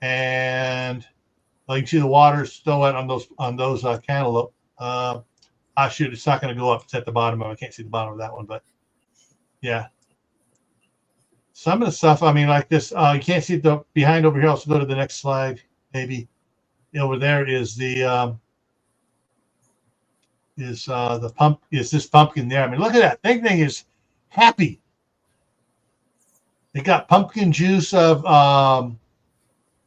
and you can see the water is still wet on those cantaloupe. It's not going to go up. It's at the bottom. I can't see the bottom of that one, but yeah, some of the stuff. I mean, like this, you can't see the behind over here. I'll go to the next slide. Maybe over there is the pump. Is this pumpkin there? I mean, look at that. That thing is happy. They got pumpkin juice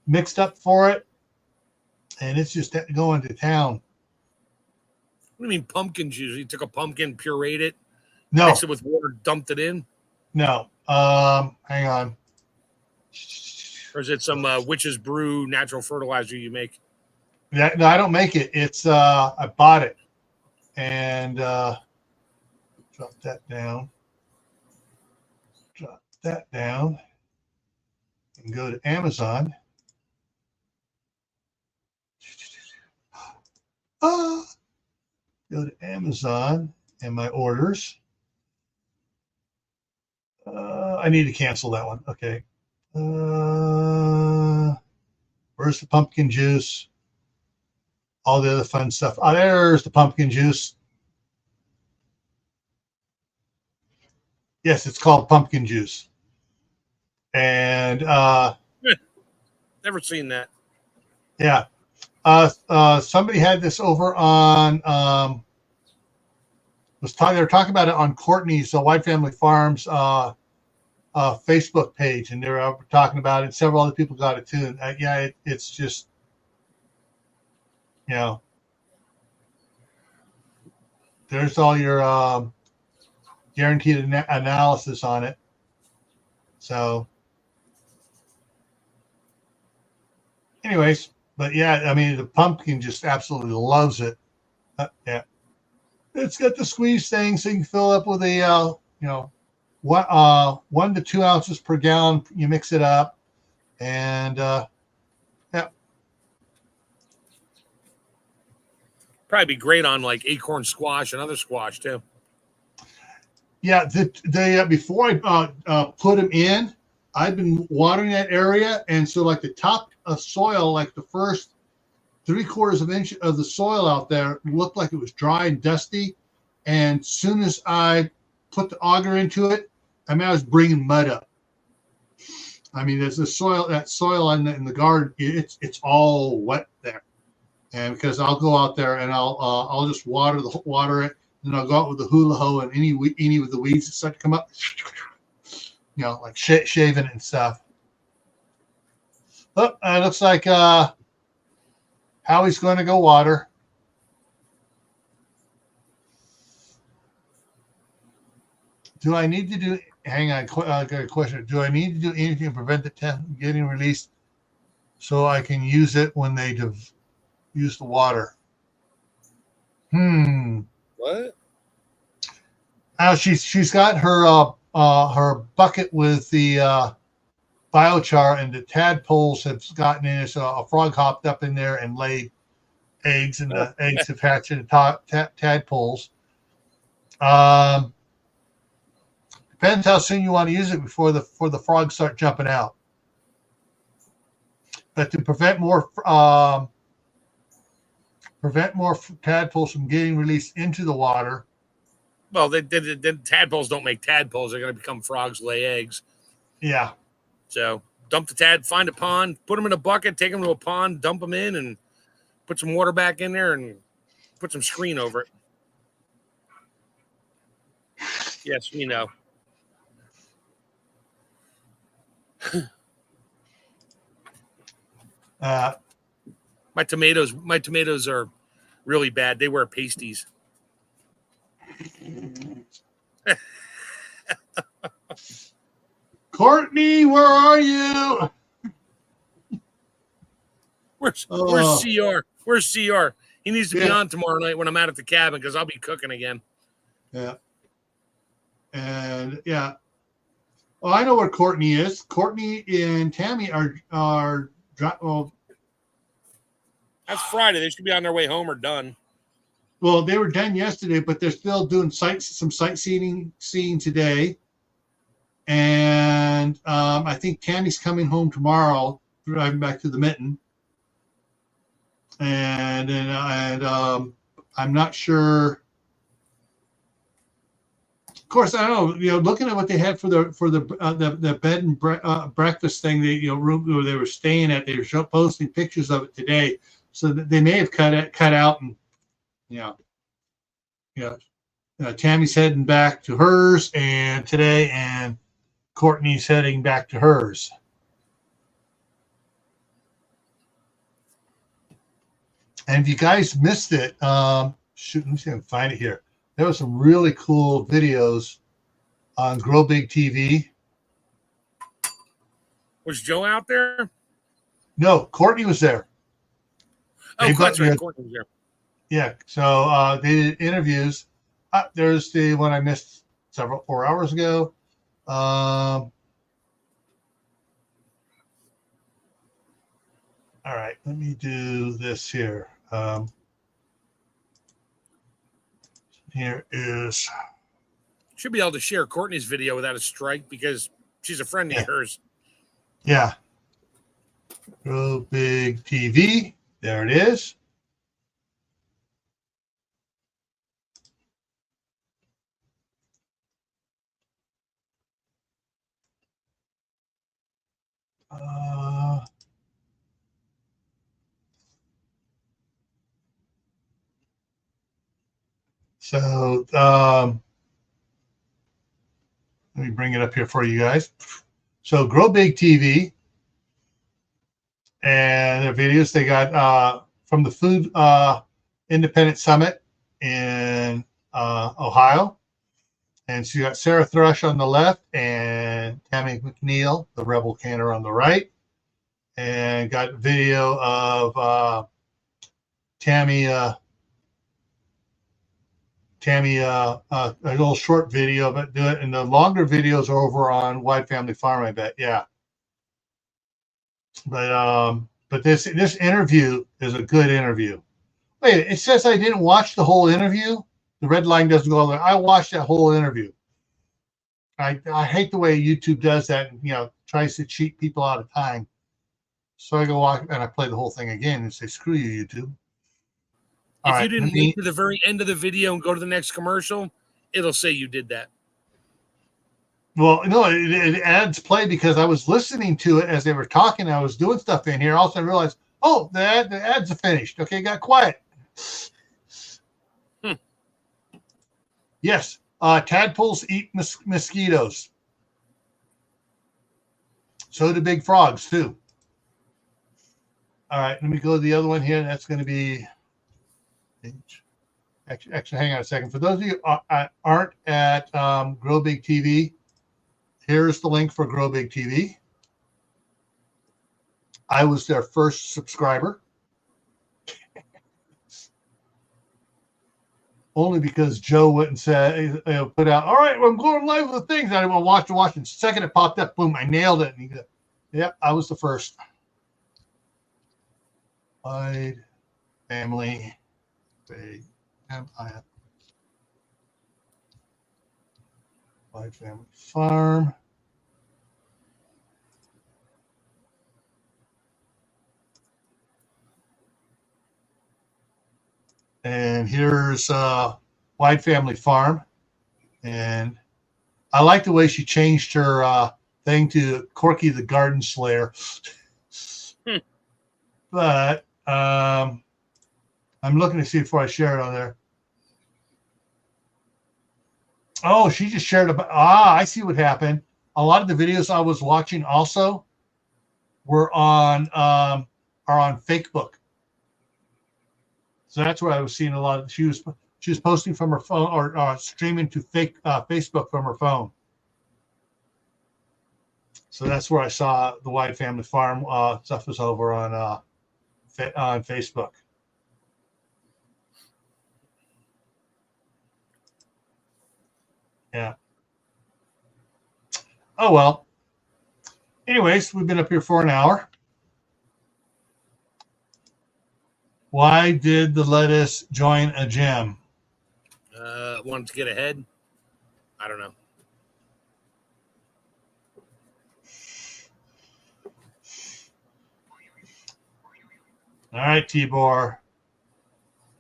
mixed up for it, and it's just going to town. What do you mean pumpkin juice? You took a pumpkin, pureed it, mixed it with water, dumped it in? No. Hang on. Or is it some witch's brew natural fertilizer you make? Yeah, no, I don't make it. It's I bought it, and drop that down. That down and go to Amazon. Go to Amazon and my orders. I need to cancel that one. Okay. Where's the pumpkin juice? All the other fun stuff. Oh, there's the pumpkin juice. Yes, it's called pumpkin juice. And never seen that. Yeah. Somebody had this over on they were talking about it on Courtney's White Family Farms Facebook page, and they were talking about it. Several other people got it too. It's just there's all your guaranteed analysis on it. So anyways, but yeah, I mean, the pumpkin just absolutely loves it. Yeah. It's got the squeeze thing, so you can fill up with a, 1 to 2 ounces per gallon. You mix it up, and yeah. Probably be great on like acorn squash and other squash too. Yeah, before I put them in, I've been watering that area, and so like the top of soil, like the first 3/4 of an inch of the soil out there looked like it was dry and dusty. And as soon as I put the auger into it, I was bringing mud up. I mean, there's that soil in the garden. It's all wet there, and because I'll go out there and I'll just water it, and I'll go out with the hula hoe and any of the weeds that start to come up, like shaving it and stuff. But it looks like Howie's going to go water. Do I need to do? Hang on, I got a question. Do I need to do anything to prevent the test getting released so I can use it when they use the water? What? She's got her bucket with the biochar, and the tadpoles have gotten in it. So a frog hopped up in there and laid eggs, and the eggs have hatched into tadpoles. Depends how soon you want to use it before the frogs start jumping out. But to prevent more tadpoles from getting released into the water. Well, the tadpoles don't make tadpoles. They're going to become frogs, lay eggs. Yeah. So dump the find a pond, put them in a bucket, take them to a pond, dump them in, and put some water back in there and put some screen over it. Yes, we know. My tomatoes are really bad. They wear pasties. Courtney, where are you? Where's CR? Where's CR? He needs to be on tomorrow night when I'm out at the cabin because I'll be cooking again. Yeah. And well, I know where Courtney is. Courtney and Tammy are well. That's Friday. They should be on their way home or done. Well, they were done yesterday, but they're still doing some sightseeing today. And I think Tammy's coming home tomorrow, driving back to the Mitten. And I'm not sure. Of course, I don't know. Looking at what they had for the bed and breakfast thing, room where they were staying at, they were posting pictures of it today. So that they may have cut out, and Tammy's heading back to hers today, and Courtney's heading back to hers. And if you guys missed it, let me see if I can find it here. There were some really cool videos on Grow Big TV. Was Joe out there? No, Courtney was there. Oh, that's right. Courtney was there. Yeah, so they did interviews. There's the one I missed 4 hours ago. All right, let me do this here. Here is. Should be able to share Courtney's video without a strike because she's a friend of hers. Yeah. Grow Big TV. There it is. So let me bring it up here for you guys. So Grow Big TV and their videos they got from the Food Independent Summit in Ohio. And so you got Sarah Thrush on the left and Tammy McNeil, the Rebel Canner, on the right. And got video of Tammy, a little short video of it. And the longer videos are over on Wide Family Farm, I bet. Yeah. But this interview is a good interview. Wait, it says I didn't watch the whole interview. The red line doesn't go all the way. I watched that whole interview. I hate the way YouTube does that and tries to cheat people out of time. So I go watch and I play the whole thing again and say, screw you, YouTube. If you didn't wait to the very end of the video and go to the next commercial, it'll say you did that. Well, no, it adds play because I was listening to it as they were talking. I was doing stuff in here. Also, I realized, Oh, the ads are finished. Okay, got quiet. Yes, tadpoles eat mosquitoes. So do big frogs too. All right, let me go to the other one here. That's going to be. Actually, hang on a second. For those of you aren't at Grow Big TV, here's the link for Grow Big TV. I was their first subscriber. Only because Joe went and said, put out, all right, well, I'm going live with the things. I didn't want to watch. And the second it popped up, boom, I nailed it. And he goes, yep, I was the first. Wide family, big, Wide family farm. And here's Wide Family Farm. And I like the way she changed her thing to Corky the Garden Slayer. But I'm looking to see before I share it on there. Oh, she just shared about. I see what happened. A lot of the videos I was watching also were on are on Facebook. So that's where I was seeing a lot of. She was posting from her phone or streaming to Facebook from her phone. So that's where I saw the Wide Family Farm stuff was over on Facebook. Yeah. Oh well. Anyways, we've been up here for an hour. Why did the lettuce join a gym? Wanted to get ahead. I don't know. All right, Tibor.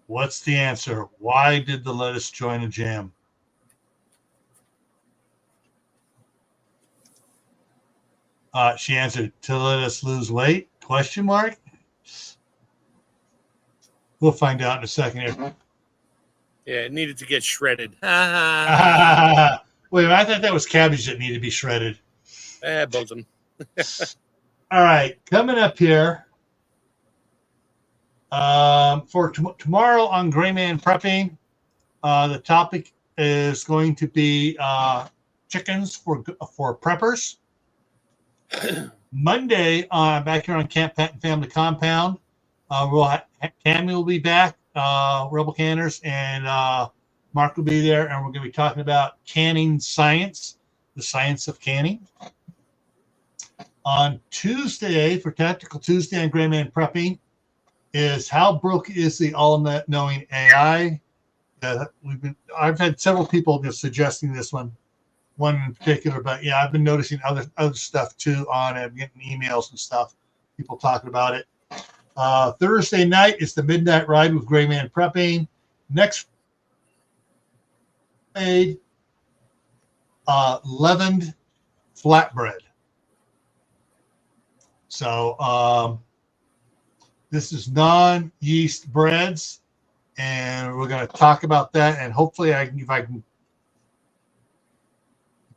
What's the answer? Why did the lettuce join a gym? She answered, to let us lose weight? Question mark. We'll find out in a second here. Yeah, it needed to get shredded. Wait, I thought that was cabbage that needed to be shredded. Both of them. All right, coming up here for tomorrow on Gray Man Prepping, the topic is going to be chickens for preppers. Monday, back here on Camppatton Family Compound, Cammy will be back, Rebel Canners, and Mark will be there, and we're going to be talking about canning science, the science of canning. On Tuesday, for Tactical Tuesday on Gray Man Prepping, is how broke is the all-knowing AI? I've had several people just suggesting this one in particular, but yeah, I've been noticing other stuff too on it, getting emails and stuff, people talking about it. Thursday night is the Midnight Ride with Gray Man Prepping. Next Friday, leavened flatbread. So this is non-yeast breads, and we're going to talk about that, and hopefully if I can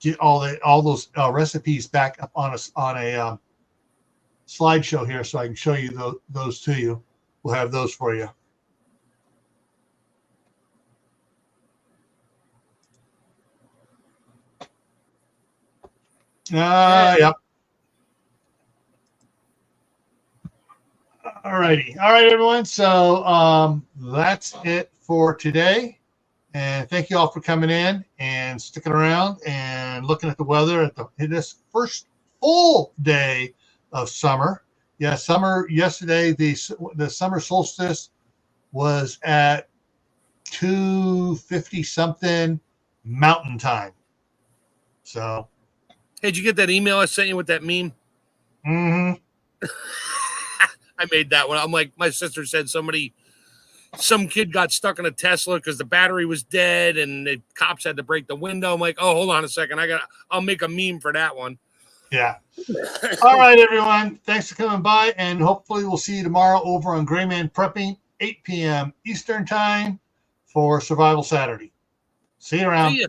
get all those recipes back up on a slideshow here, so I can show you those to you. We'll have those for you. Yep. All righty. All right, everyone. So that's it for today. And thank you all for coming in and sticking around and looking at the weather in this first full day of summer. Yeah, summer yesterday, the summer solstice was at 2:50 something Mountain Time. So, hey, did you get that email I sent you with that meme? Mm-hmm. I made that one. I'm like, my sister said some kid got stuck in a Tesla because the battery was dead and the cops had to break the window. I'm like, oh, hold on a second. I'll make a meme for that one. Yeah. All right, everyone. Thanks for coming by, and hopefully we'll see you tomorrow over on Gray Man Prepping, 8 p.m. Eastern Time for Survival Saturday. See you around. See ya.